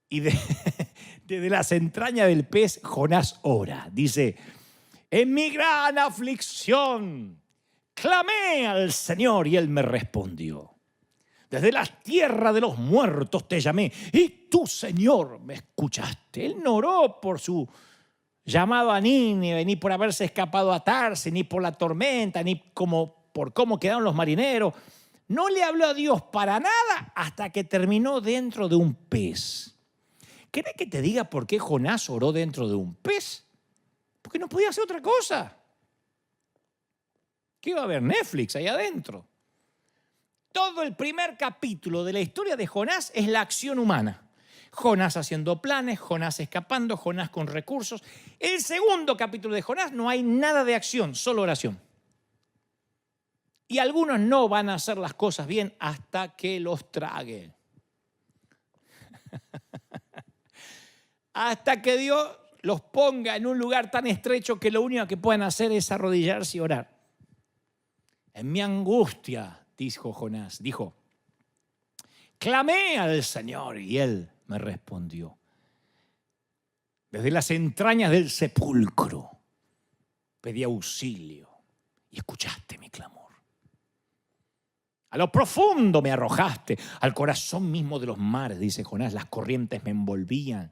Y desde las entrañas del pez, Jonás ora. Dice, en mi gran aflicción, clamé al Señor y Él me respondió. Desde la tierra de los muertos te llamé y tú, Señor, me escuchaste. Él no oró por su llamado a Nínive, ni por haberse escapado a Tarsis, ni por la tormenta, ni por cómo quedaron los marineros. No le habló a Dios para nada hasta que terminó dentro de un pez. ¿Querés que te diga por qué Jonás oró dentro de un pez? Porque no podía hacer otra cosa. ¿Qué iba a ver Netflix ahí adentro? Todo el primer capítulo de la historia de Jonás es la acción humana. Jonás haciendo planes, Jonás escapando, Jonás con recursos. El segundo capítulo de Jonás no hay nada de acción, solo oración. Y algunos no van a hacer las cosas bien hasta que los trague. Hasta que Dios los ponga en un lugar tan estrecho que lo único que pueden hacer es arrodillarse y orar. En mi angustia, dijo Jonás, clamé al Señor y Él me respondió. Desde las entrañas del sepulcro pedí auxilio y escuchaste mi clamor. A lo profundo me arrojaste, al corazón mismo de los mares, dice Jonás, las corrientes me envolvían.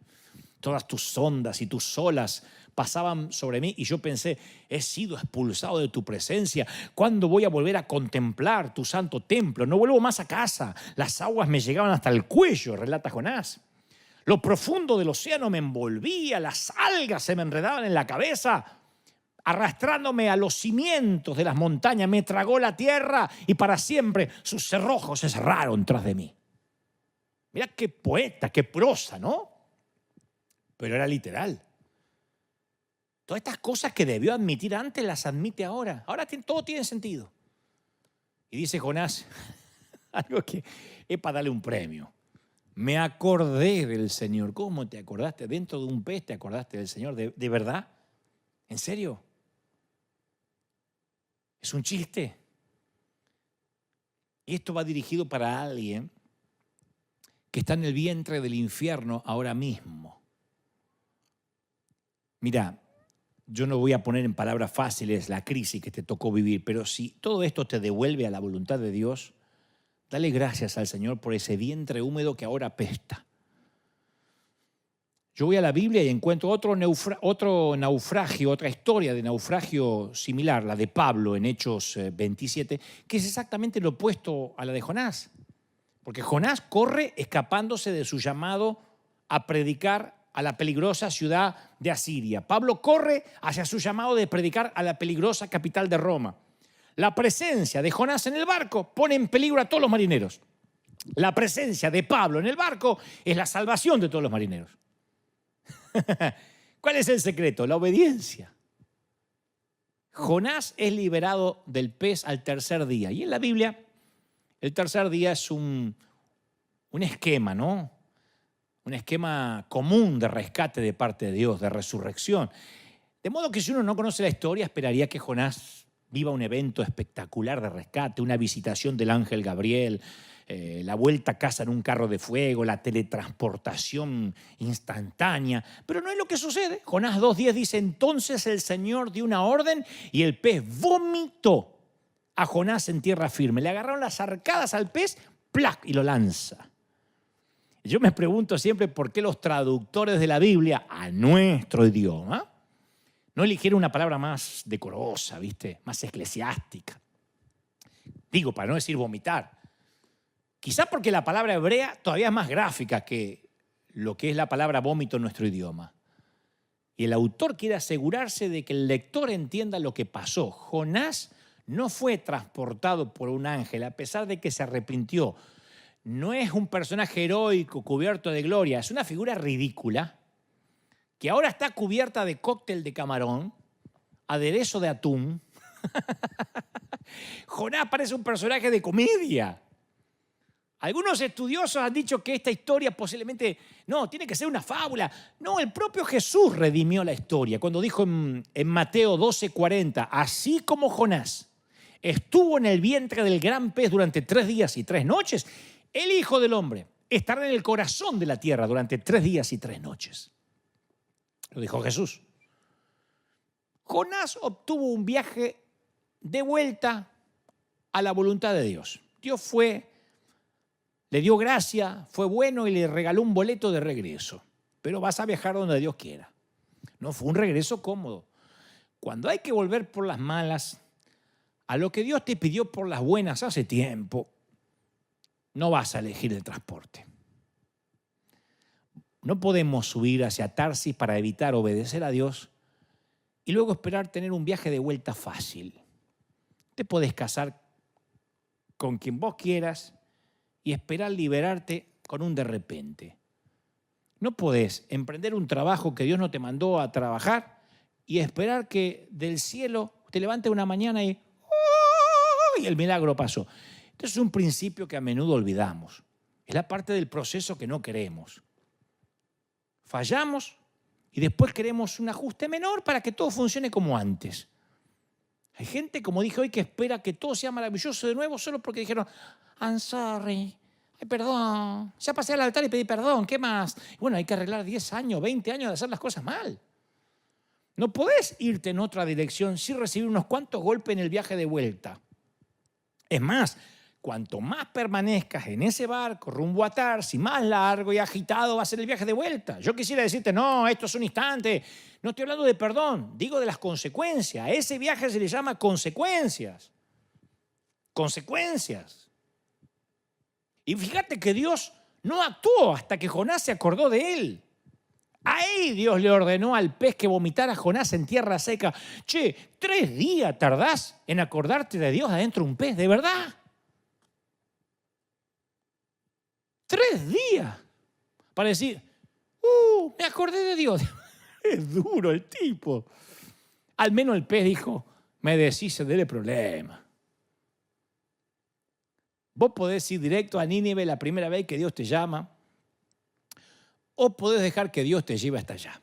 Todas tus ondas y tus olas pasaban sobre mí y yo pensé, he sido expulsado de tu presencia. ¿Cuándo voy a volver a contemplar tu santo templo? No vuelvo más a casa. Las aguas me llegaban hasta el cuello, relata Jonás. Lo profundo del océano me envolvía, las algas se me enredaban en la cabeza, arrastrándome a los cimientos de las montañas. Me tragó la tierra y para siempre sus cerrojos se cerraron tras de mí. Mirá qué poeta, qué prosa, ¿no? Pero era literal. Todas estas cosas que debió admitir antes las admite ahora. Ahora todo tiene sentido. Y dice Jonás, algo que es para darle un premio. Me acordé del Señor. ¿Cómo te acordaste? Dentro de un pez te acordaste del Señor. ¿De verdad? ¿En serio? ¿Es un chiste? Y esto va dirigido para alguien que está en el vientre del infierno ahora mismo. Mira, yo no voy a poner en palabras fáciles la crisis que te tocó vivir, pero si todo esto te devuelve a la voluntad de Dios, dale gracias al Señor por ese vientre húmedo que ahora apesta. Yo voy a la Biblia y encuentro otro naufragio, otra historia de naufragio similar, la de Pablo en Hechos 27, que es exactamente lo opuesto a la de Jonás. Porque Jonás corre escapándose de su llamado a predicar a la peligrosa ciudad de Asiria. Pablo corre hacia su llamado de predicar a la peligrosa capital de Roma. La presencia de Jonás en el barco pone en peligro a todos los marineros. La presencia de Pablo en el barco es la salvación de todos los marineros. ¿Cuál es el secreto? La obediencia. Jonás es liberado del pez al tercer día. Y en la Biblia, el tercer día es un esquema, ¿no? Un esquema común de rescate de parte de Dios, de resurrección. De modo que si uno no conoce la historia, esperaría que Jonás viva un evento espectacular de rescate, una visitación del ángel Gabriel, la vuelta a casa en un carro de fuego, la teletransportación instantánea. Pero no es lo que sucede. Jonás 2:10 dice, entonces el Señor dio una orden y el pez vomitó a Jonás en tierra firme. Le agarraron las arcadas al pez, ¡plac!, y lo lanza. Yo me pregunto siempre por qué los traductores de la Biblia a nuestro idioma no eligieron una palabra más decorosa, ¿viste? Más eclesiástica. Digo, para no decir vomitar. Quizás porque la palabra hebrea todavía es más gráfica que lo que es la palabra vómito en nuestro idioma. Y el autor quiere asegurarse de que el lector entienda lo que pasó. Jonás no fue transportado por un ángel, a pesar de que se arrepintió. No es un personaje heroico cubierto de gloria, es una figura ridícula que ahora está cubierta de cóctel de camarón, aderezo de atún. Jonás parece un personaje de comedia. Algunos estudiosos han dicho que esta historia posiblemente, no, tiene que ser una fábula. No, el propio Jesús redimió la historia cuando dijo en Mateo 12:40, así como Jonás estuvo en el vientre del gran pez durante 3 días y 3 noches, el Hijo del Hombre estará en el corazón de la tierra durante 3 días y 3 noches. Lo dijo Jesús. Jonás obtuvo un viaje de vuelta a la voluntad de Dios. Dios le dio gracia, fue bueno y le regaló un boleto de regreso. Pero vas a viajar donde Dios quiera. No fue un regreso cómodo. Cuando hay que volver por las malas, a lo que Dios te pidió por las buenas hace tiempo, no vas a elegir el transporte. No podemos subir hacia Tarsis para evitar obedecer a Dios y luego esperar tener un viaje de vuelta fácil. Te podés casar con quien vos quieras y esperar liberarte con un de repente. No podés emprender un trabajo que Dios no te mandó a trabajar y esperar que del cielo te levante una mañana y el milagro pasó. Este es un principio que a menudo olvidamos. Es la parte del proceso que no queremos. Fallamos y después queremos un ajuste menor para que todo funcione como antes. Hay gente, como dije hoy, que espera que todo sea maravilloso de nuevo solo porque dijeron, I'm sorry, ay, perdón, ya pasé al altar y pedí perdón, ¿qué más? Bueno, hay que arreglar 10 años, 20 años de hacer las cosas mal. No podés irte en otra dirección sin recibir unos cuantos golpes en el viaje de vuelta. Es más, cuanto más permanezcas en ese barco rumbo a Tarsis, más largo y agitado va a ser el viaje de vuelta. Yo quisiera decirte, no, esto es un instante. No estoy hablando de perdón, digo de las consecuencias. A ese viaje se le llama consecuencias. Consecuencias. Y fíjate que Dios no actuó hasta que Jonás se acordó de él. Ahí Dios le ordenó al pez que vomitara a Jonás en tierra seca. Che, 3 días tardás en acordarte de Dios adentro de un pez, ¿de verdad? 3 días para decir, me acordé de Dios. Es duro el tipo. Al menos el pez dijo, me deshice del problema. Vos podés ir directo a Nínive la primera vez que Dios te llama, o podés dejar que Dios te lleve hasta allá.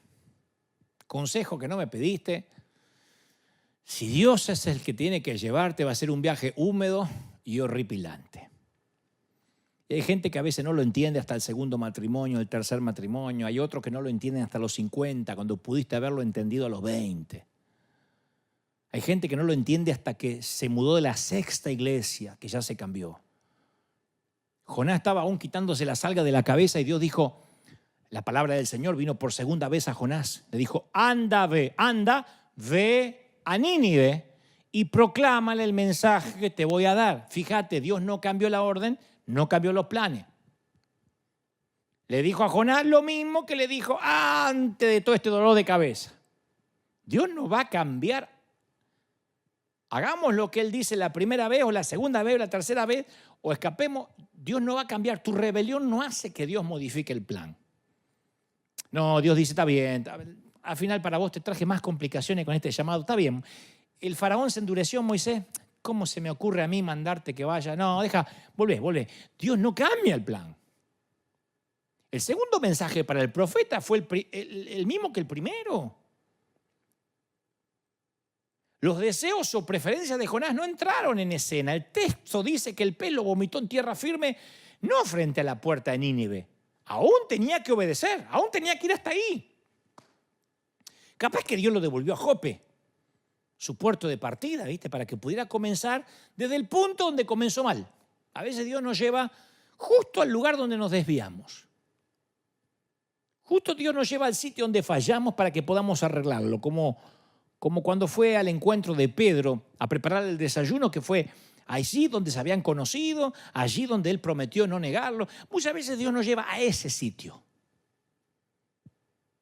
Consejo que no me pediste. Si Dios es el que tiene que llevarte, va a ser un viaje húmedo y horripilante. Y hay gente que a veces no lo entiende hasta el segundo matrimonio, el tercer matrimonio. Hay otros que no lo entienden hasta los 50, cuando pudiste haberlo entendido a los 20. Hay gente que no lo entiende hasta que se mudó de la 6ª iglesia, que ya se cambió. Jonás estaba aún quitándose la salga de la cabeza y Dios dijo, la palabra del Señor vino por segunda vez a Jonás. Le dijo, anda, ve a Nínive y proclámale el mensaje que te voy a dar. Fíjate, Dios no cambió la orden, no cambió los planes. Le dijo a Jonás lo mismo que le dijo antes de todo este dolor de cabeza. Dios no va a cambiar. Hagamos lo que Él dice la primera vez o la segunda vez o la tercera vez o escapemos. Dios no va a cambiar. Tu rebelión no hace que Dios modifique el plan. No, Dios dice, está bien. Al final para vos te traje más complicaciones con este llamado. Está bien. El faraón se endureció, Moisés. ¿Cómo se me ocurre a mí mandarte que vaya? No, deja, volvé. Dios no cambia el plan. El segundo mensaje para el profeta fue el mismo que el primero. Los deseos o preferencias de Jonás no entraron en escena. El texto dice que el pez lo vomitó en tierra firme, no frente a la puerta de Nínive. Aún tenía que obedecer, aún tenía que ir hasta ahí. Capaz que Dios lo devolvió a Jope, su puerto de partida, ¿viste? Para que pudiera comenzar desde el punto donde comenzó mal. A veces Dios nos lleva justo al lugar donde nos desviamos. Justo Dios nos lleva al sitio donde fallamos para que podamos arreglarlo, como cuando fue al encuentro de Pedro a preparar el desayuno, que fue allí donde se habían conocido, allí donde él prometió no negarlo. Muchas veces Dios nos lleva a ese sitio.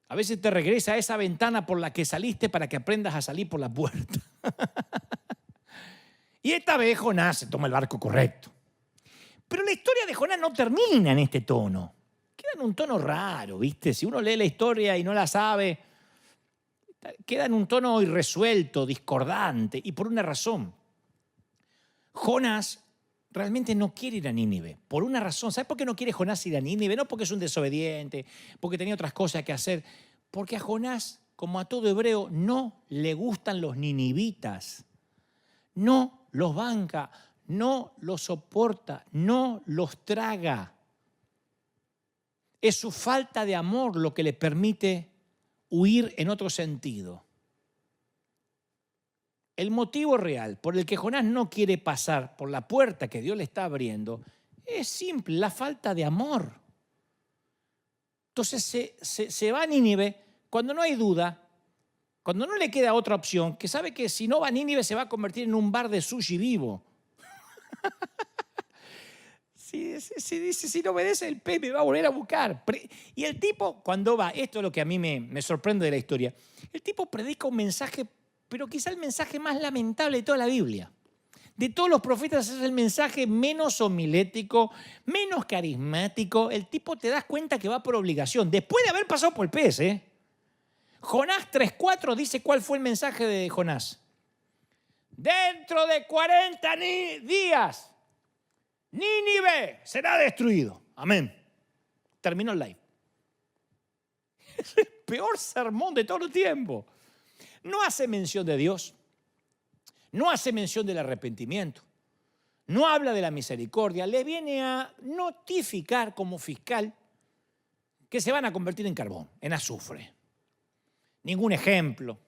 A veces te regresa a esa ventana por la que saliste para que aprendas a salir por la puerta. Y esta vez Jonás se toma el barco correcto. Pero la historia de Jonás no termina en este tono. Queda en un tono raro, ¿viste? Si uno lee la historia y no la sabe, queda en un tono irresuelto, discordante, y por una razón. Jonás realmente no quiere ir a Nínive, por una razón. ¿Sabes por qué no quiere Jonás ir a Nínive? No porque es un desobediente, porque tenía otras cosas que hacer. Porque a Jonás, como a todo hebreo, no le gustan los ninivitas. No los banca, no los soporta, no los traga. Es su falta de amor lo que le permite huir en otro sentido. El motivo real por el que Jonás no quiere pasar por la puerta que Dios le está abriendo es simple, la falta de amor. Entonces se va a Nínive cuando no hay duda, cuando no le queda otra opción, que sabe que si no va a Nínive se va a convertir en un bar de sushi vivo. Si dice, si no obedece el pez me va a volver a buscar. Y el tipo cuando va, esto es lo que a mí me sorprende de la historia, el tipo predica un mensaje, pero quizá el mensaje más lamentable de toda la Biblia. De todos los profetas es el mensaje menos homilético, menos carismático. El tipo te das cuenta que va por obligación, después de haber pasado por el pez. Jonás 3:4 dice cuál fue el mensaje de Jonás. Dentro de 40 días, Nínive será destruido. Amén. Terminó el live. Es el peor sermón de todo el tiempo. No hace mención de Dios. No hace mención del arrepentimiento. No habla de la misericordia. Le viene a notificar como fiscal que se van a convertir en carbón, en azufre. Ningún ejemplo,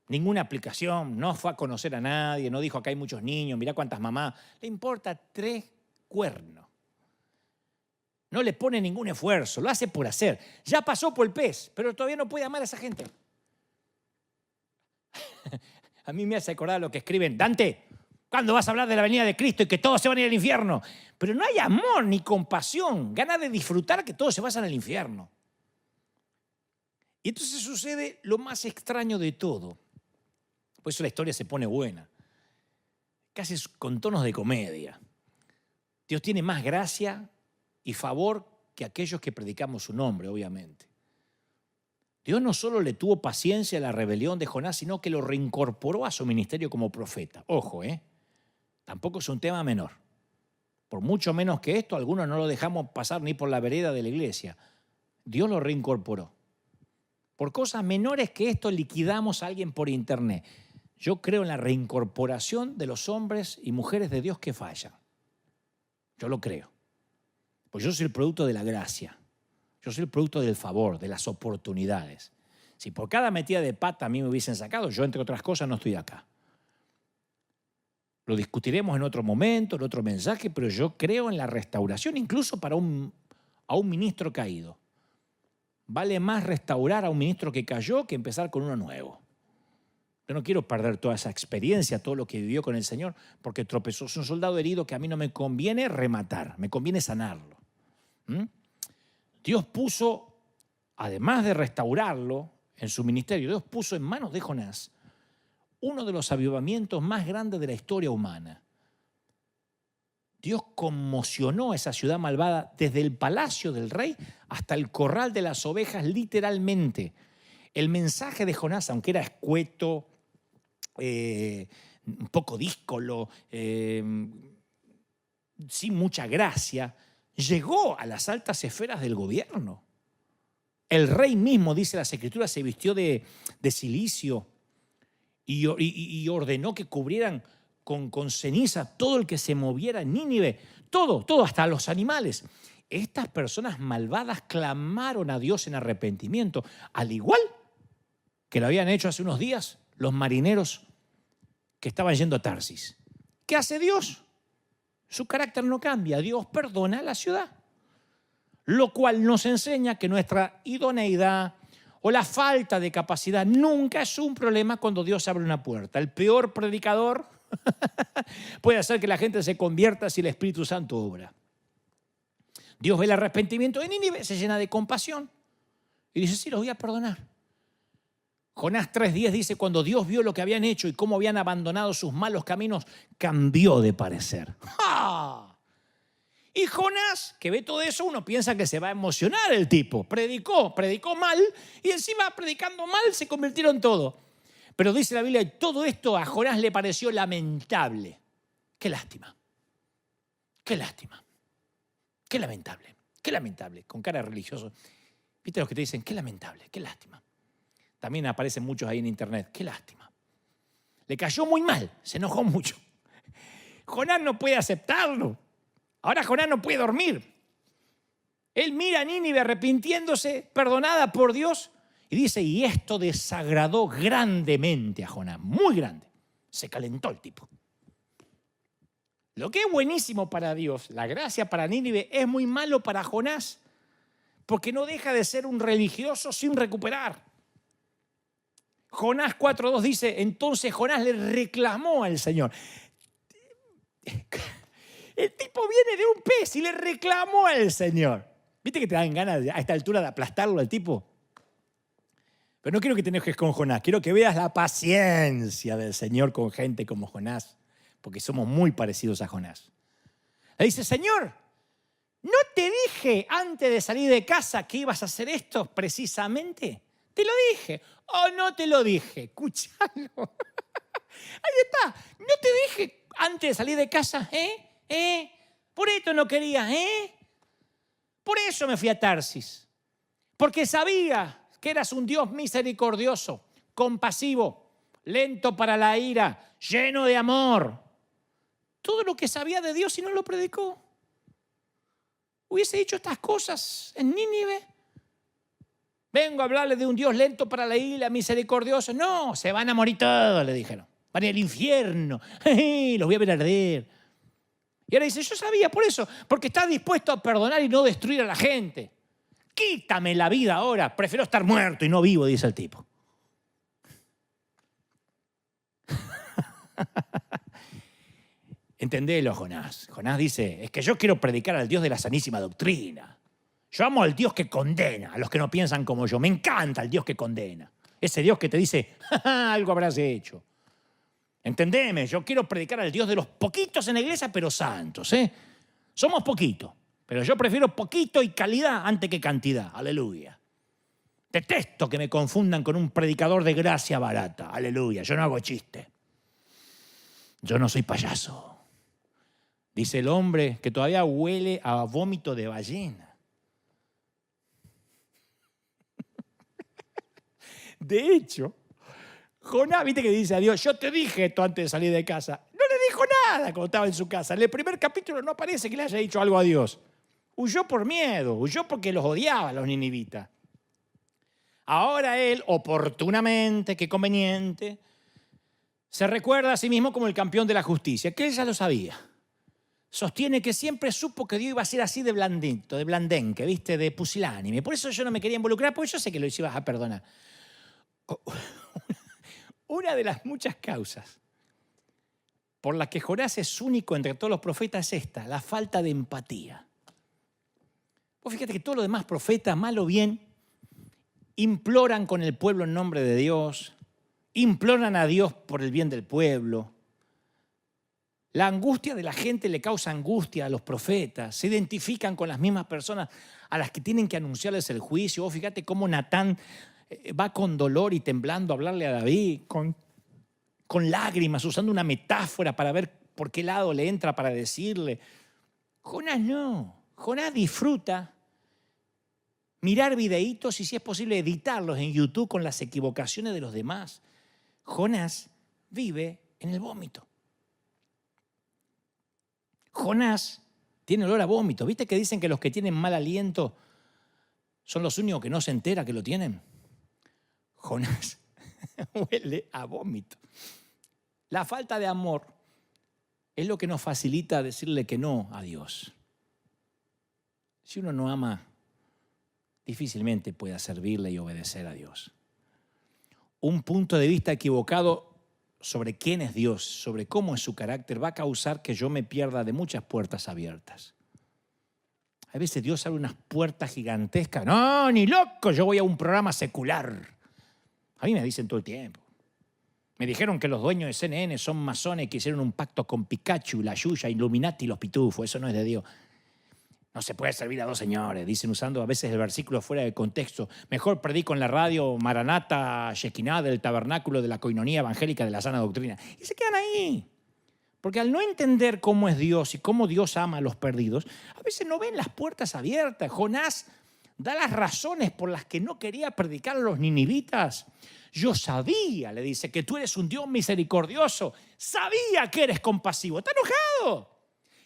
ninguna aplicación. No fue a conocer a nadie. No dijo acá hay muchos niños, mirá cuántas mamás. Le importa 3 cuernos. No le pone ningún esfuerzo. Lo hace por hacer. Ya pasó por el pez, pero todavía no puede amar a esa gente. A mí me hace acordar lo que escriben. Dante, ¿cuándo vas a hablar de la venida de Cristo y que todos se van a ir al infierno? Pero no hay amor ni compasión, ganas de disfrutar que todos se vayan al infierno. Y entonces sucede lo más extraño de todo. Por eso la historia se pone buena. Casi con tonos de comedia. Dios tiene más gracia y favor que aquellos que predicamos su nombre, obviamente. Dios no solo le tuvo paciencia a la rebelión de Jonás, sino que lo reincorporó a su ministerio como profeta. Ojo, tampoco es un tema menor. Por mucho menos que esto, algunos no lo dejamos pasar ni por la vereda de la iglesia. Dios lo reincorporó. Por cosas menores que esto liquidamos a alguien por internet. Yo creo en la reincorporación de los hombres y mujeres de Dios que fallan. Yo lo creo. Pues yo soy el producto de la gracia. Yo soy el producto del favor, de las oportunidades. Si por cada metida de pata a mí me hubiesen sacado, yo, entre otras cosas, no estoy acá. Lo discutiremos en otro momento, en otro mensaje, pero yo creo en la restauración, incluso para a un ministro caído. Vale más restaurar a un ministro que cayó que empezar con uno nuevo. Yo no quiero perder toda esa experiencia, todo lo que vivió con el Señor, porque tropezó. Es un soldado herido que a mí no me conviene rematar, me conviene sanarlo. Dios puso, además de restaurarlo en su ministerio, Dios puso en manos de Jonás uno de los avivamientos más grandes de la historia humana. Dios conmocionó a esa ciudad malvada desde el palacio del rey hasta el corral de las ovejas, literalmente. El mensaje de Jonás, aunque era escueto, un poco díscolo, sin mucha gracia, llegó a las altas esferas del gobierno. El rey mismo, dice las Escrituras, se vistió de cilicio y ordenó que cubrieran con ceniza todo el que se moviera en Nínive, todo, hasta los animales. Estas personas malvadas clamaron a Dios en arrepentimiento, al igual que lo habían hecho hace unos días los marineros que estaban yendo a Tarsis. ¿Qué hace Dios? Su carácter no cambia. Dios perdona a la ciudad. Lo cual nos enseña que nuestra idoneidad o la falta de capacidad nunca es un problema cuando Dios abre una puerta. El peor predicador puede hacer que la gente se convierta si el Espíritu Santo obra. Dios ve el arrepentimiento de Nínive, se llena de compasión y dice, sí, los voy a perdonar. Jonás 3:10 dice, cuando Dios vio lo que habían hecho y cómo habían abandonado sus malos caminos, cambió de parecer. ¡Ja! Y Jonás, que ve todo eso, uno piensa que se va a emocionar el tipo. Predicó mal y encima predicando mal se convirtió en todo. Pero dice la Biblia que todo esto a Jonás le pareció lamentable. Qué lástima. Qué lástima. Qué lamentable. Qué lamentable. Con cara religioso. ¿Viste los que te dicen? Qué lamentable. Qué lástima. También aparecen muchos ahí en internet. Qué lástima. Le cayó muy mal. Se enojó mucho. Jonás no puede aceptarlo. Ahora Jonás no puede dormir. Él mira a Nínive arrepintiéndose, perdonada por Dios, y dice, y esto desagradó grandemente a Jonás, muy grande. Se calentó el tipo. Lo que es buenísimo para Dios, la gracia para Nínive, es muy malo para Jonás, porque no deja de ser un religioso sin recuperar. Jonás 4:2 dice, entonces Jonás le reclamó al Señor. El tipo viene de un pez y le reclamó al Señor. ¿Viste que te dan ganas a esta altura de aplastarlo al tipo? Pero no quiero que te enojes con Jonás, quiero que veas la paciencia del Señor con gente como Jonás, porque somos muy parecidos a Jonás. Le dice, Señor, ¿no te dije antes de salir de casa que ibas a hacer esto precisamente? Te lo dije. ¿O no te lo dije? Escúchalo. Ahí está. ¿No te dije antes de salir de casa? Por esto no querías, Por eso me fui a Tarsis. Porque sabía que eras un Dios misericordioso, compasivo, lento para la ira, lleno de amor. Todo lo que sabía de Dios y no lo predicó. Hubiese dicho estas cosas en Nínive. Vengo a hablarle de un Dios lento para la ira, misericordioso. No, se van a morir todos, le dijeron. Van al infierno. Los voy a ver arder. Y ahora dice, yo sabía por eso, porque está dispuesto a perdonar y no destruir a la gente. Quítame la vida ahora, prefiero estar muerto y no vivo, dice el tipo. Entendelo, Jonás. Jonás dice, es que yo quiero predicar al Dios de la sanísima doctrina. Yo amo al Dios que condena, a los que no piensan como yo. Me encanta el Dios que condena. Ese Dios que te dice, ¡ja, ja, algo habrás hecho! Entendeme, yo quiero predicar al Dios de los poquitos en la iglesia, pero santos, Somos poquitos, pero yo prefiero poquito y calidad antes que cantidad. Aleluya. Detesto que me confundan con un predicador de gracia barata. Aleluya, yo no hago chiste. Yo no soy payaso. Dice el hombre que todavía huele a vómito de ballena. De hecho, Jonás, viste que dice a Dios, yo te dije esto antes de salir de casa. No le dijo nada cuando estaba en su casa. En el primer capítulo no parece que le haya dicho algo a Dios. Huyó por miedo, huyó porque los odiaba a los ninivitas. Ahora él, oportunamente, qué conveniente, se recuerda a sí mismo como el campeón de la justicia, que él ya lo sabía. Sostiene que siempre supo que Dios iba a ser así de blandito, de blandenque, ¿viste? De pusilánime. Por eso yo no me quería involucrar, porque yo sé que lo ibas a perdonar. Una de las muchas causas por las que Jonás es único entre todos los profetas es esta, la falta de empatía. Vos fíjate que todos los demás profetas, mal o bien, imploran con el pueblo en nombre de Dios, imploran a Dios por el bien del pueblo. La angustia de la gente le causa angustia a los profetas, se identifican con las mismas personas a las que tienen que anunciarles el juicio. Vos fíjate cómo Natán va con dolor y temblando a hablarle a David, con lágrimas, usando una metáfora para ver por qué lado le entra para decirle. Jonás no. Jonás disfruta mirar videitos y si es posible editarlos en YouTube con las equivocaciones de los demás. Jonás vive en el vómito. Jonás tiene olor a vómito. ¿Viste que dicen que los que tienen mal aliento son los únicos que no se enteran que lo tienen? Jonás huele a vómito. La falta de amor es lo que nos facilita decirle que no a Dios. Si uno no ama, difícilmente pueda servirle y obedecer a Dios. Un punto de vista equivocado sobre quién es Dios, sobre cómo es su carácter, va a causar que yo me pierda de muchas puertas abiertas. A veces Dios abre unas puertas gigantescas. No, ni loco, yo voy a un programa secular. A mí me dicen todo el tiempo. Me dijeron que los dueños de CNN son masones que hicieron un pacto con Pikachu, la Yuya, Illuminati y los pitufos. Eso no es de Dios. No se puede servir a dos señores, dicen usando a veces el versículo fuera de contexto. Mejor predico en la radio Maranata, Shekinah del tabernáculo de la coinonía evangélica de la sana doctrina. Y se quedan ahí. Porque al no entender cómo es Dios y cómo Dios ama a los perdidos, a veces no ven las puertas abiertas. Jonás da las razones por las que no quería predicar a los ninivitas. Yo sabía, le dice, que tú eres un Dios misericordioso. Sabía que eres compasivo. Está enojado.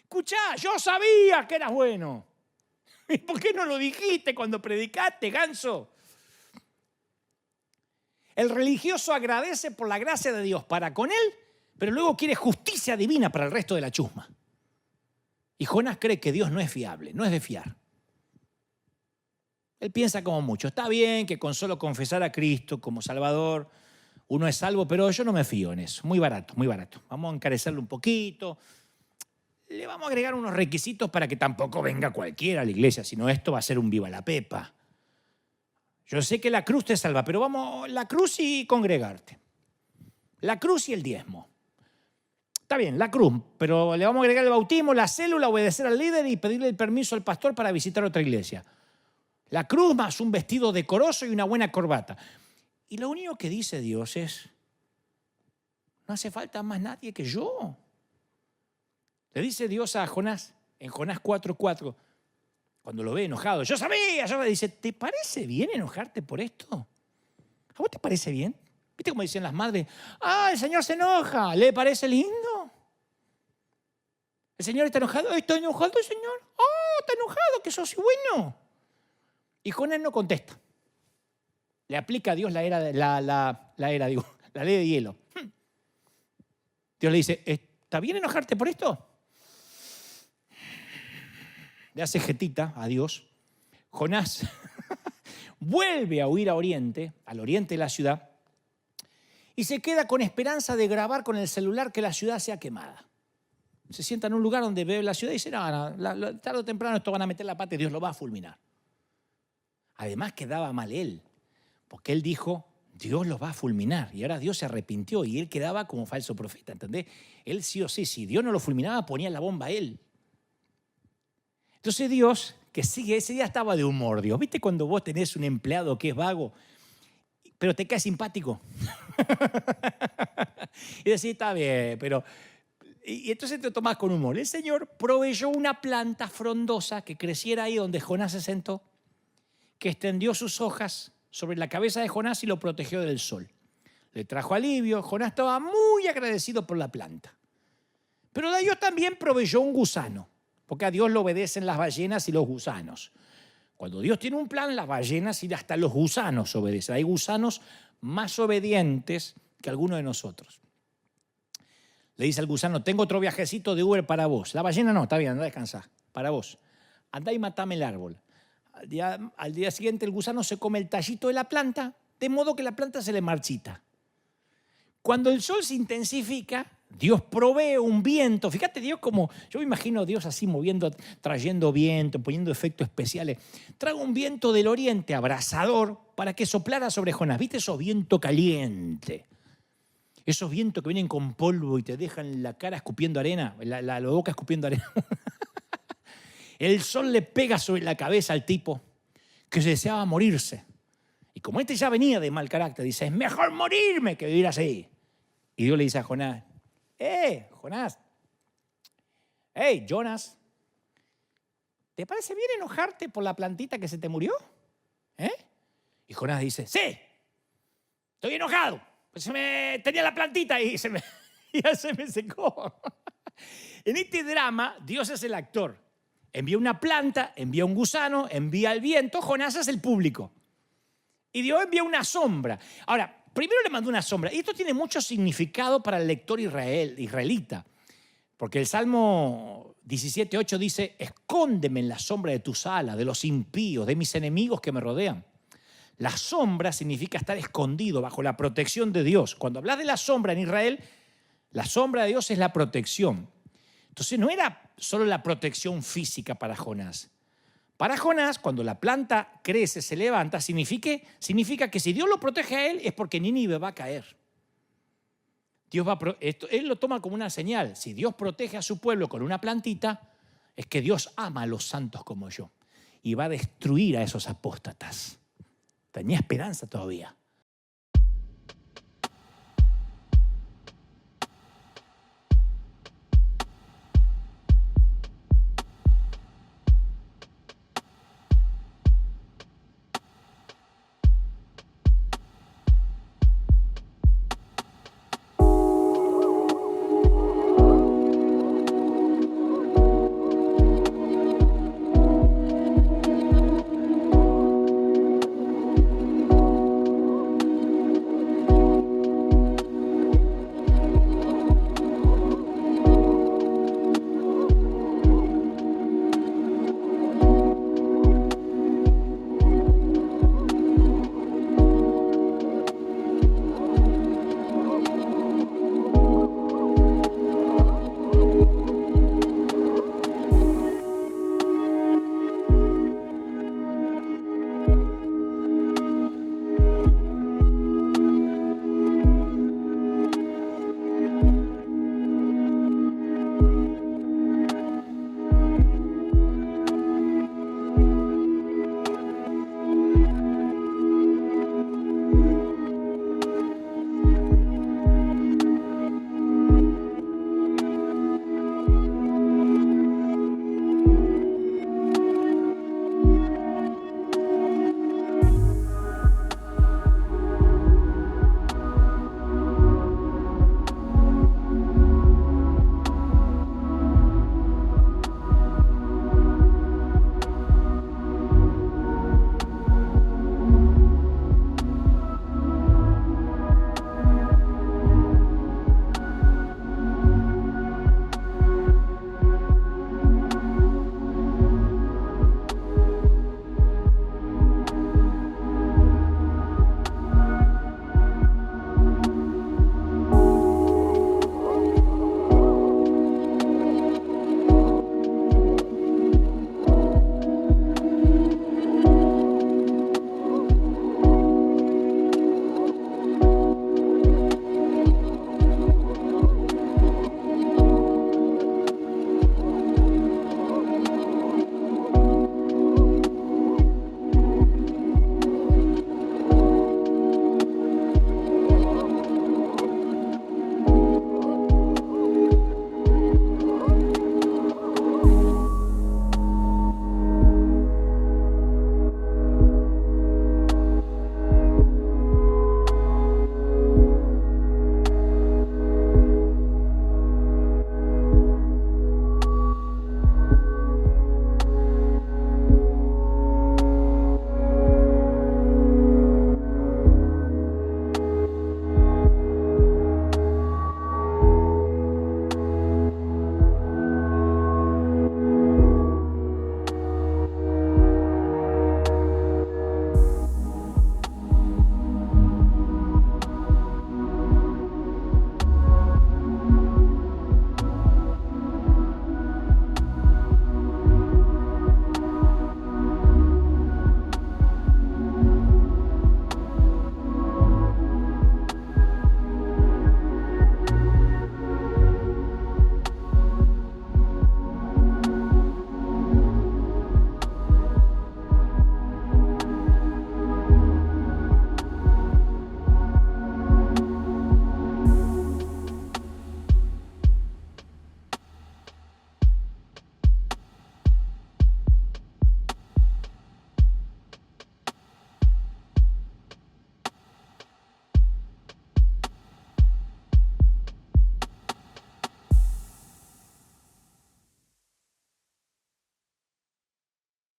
Escuchá, yo sabía que eras bueno. ¿Y por qué no lo dijiste cuando predicaste, ganso? El religioso agradece por la gracia de Dios para con él, pero luego quiere justicia divina para el resto de la chusma. Y Jonás cree que Dios no es fiable, no es de fiar. Él piensa como mucho, está bien que con solo confesar a Cristo como Salvador uno es salvo, pero yo no me fío en eso, muy barato, muy barato. Vamos a encarecerlo un poquito, le vamos a agregar unos requisitos para que tampoco venga cualquiera a la iglesia, sino esto va a ser un viva la pepa. Yo sé que la cruz te salva, pero vamos, la cruz y congregarte. La cruz y el diezmo. Está bien, la cruz, pero le vamos a agregar el bautismo, la célula, obedecer al líder y pedirle el permiso al pastor para visitar otra iglesia. La cruz más un vestido decoroso y una buena corbata. Y lo único que dice Dios es, no hace falta más nadie que yo. Le dice Dios a Jonás, en Jonás 4:4, cuando lo ve enojado, yo sabía, dice, ¿te parece bien enojarte por esto? ¿A vos te parece bien? ¿Viste cómo dicen las madres? El Señor se enoja, ¿le parece lindo? ¿El Señor está enojado? ¿Está enojado el Señor? Está enojado, que sos bueno. Y Jonás no contesta. Le aplica a Dios la ley de hielo. Dios le dice, ¿está bien enojarte por esto? Le hace jetita a Dios. Jonás vuelve a huir al oriente de la ciudad, y se queda con esperanza de grabar con el celular que la ciudad sea quemada. Se sienta en un lugar donde ve la ciudad y dice, no, tarde o temprano esto van a meter la pata y Dios lo va a fulminar. Además quedaba mal él, porque él dijo, Dios los va a fulminar. Y ahora Dios se arrepintió y él quedaba como falso profeta, ¿entendés? Él sí o sí, si Dios no lo fulminaba, ponía la bomba a él. Entonces Dios, que sigue, ese día estaba de humor, Dios. ¿Viste cuando vos tenés un empleado que es vago, pero te cae simpático? Y decís, está bien, pero... Y entonces te tomás con humor. El Señor proveyó una planta frondosa que creciera ahí donde Jonás se sentó, que extendió sus hojas sobre la cabeza de Jonás y lo protegió del sol. Le trajo alivio. Jonás estaba muy agradecido por la planta. Pero Dios también proveyó un gusano, porque a Dios le obedecen las ballenas y los gusanos. Cuando Dios tiene un plan, las ballenas y hasta los gusanos obedecen. Hay gusanos más obedientes que algunos de nosotros. Le dice al gusano, tengo otro viajecito de Uber para vos. La ballena no, está bien, anda a descansar, para vos. Andá y matame el árbol. Al día siguiente el gusano se come el tallito de la planta, de modo que la planta se le marchita. Cuando el sol se intensifica, Dios provee un viento. Fíjate Dios como, yo me imagino a Dios así moviendo, trayendo viento, poniendo efectos especiales. Trae un viento del oriente abrasador para que soplara sobre Jonás. ¿Viste esos vientos calientes? Esos vientos que vienen con polvo y te dejan la cara escupiendo arena, la boca escupiendo arena. El sol le pega sobre la cabeza al tipo que se deseaba morirse. Y como este ya venía de mal carácter, dice, es mejor morirme que vivir así. Y Dios le dice a Jonás, Jonás, Jonas, ¿te parece bien enojarte por la plantita que se te murió? Y Jonás dice, sí, estoy enojado. Pues tenía la plantita y ya se me secó. En este drama, Dios es el actor. Envía una planta, envía un gusano, envía el viento. Jonás es el público. Y Dios envía una sombra. Ahora, primero le mandó una sombra. Y esto tiene mucho significado para el lector israelita. Porque el Salmo 17:8 dice, escóndeme en la sombra de tus alas, de los impíos, de mis enemigos que me rodean. La sombra significa estar escondido bajo la protección de Dios. Cuando hablas de la sombra en Israel, la sombra de Dios es la protección. Entonces no era solo la protección física para Jonás. Para Jonás, cuando la planta crece, se levanta, significa que si Dios lo protege a él es porque Nínive va a caer. Él lo toma como una señal. Si Dios protege a su pueblo con una plantita, es que Dios ama a los santos como yo y va a destruir a esos apóstatas. Tenía esperanza todavía.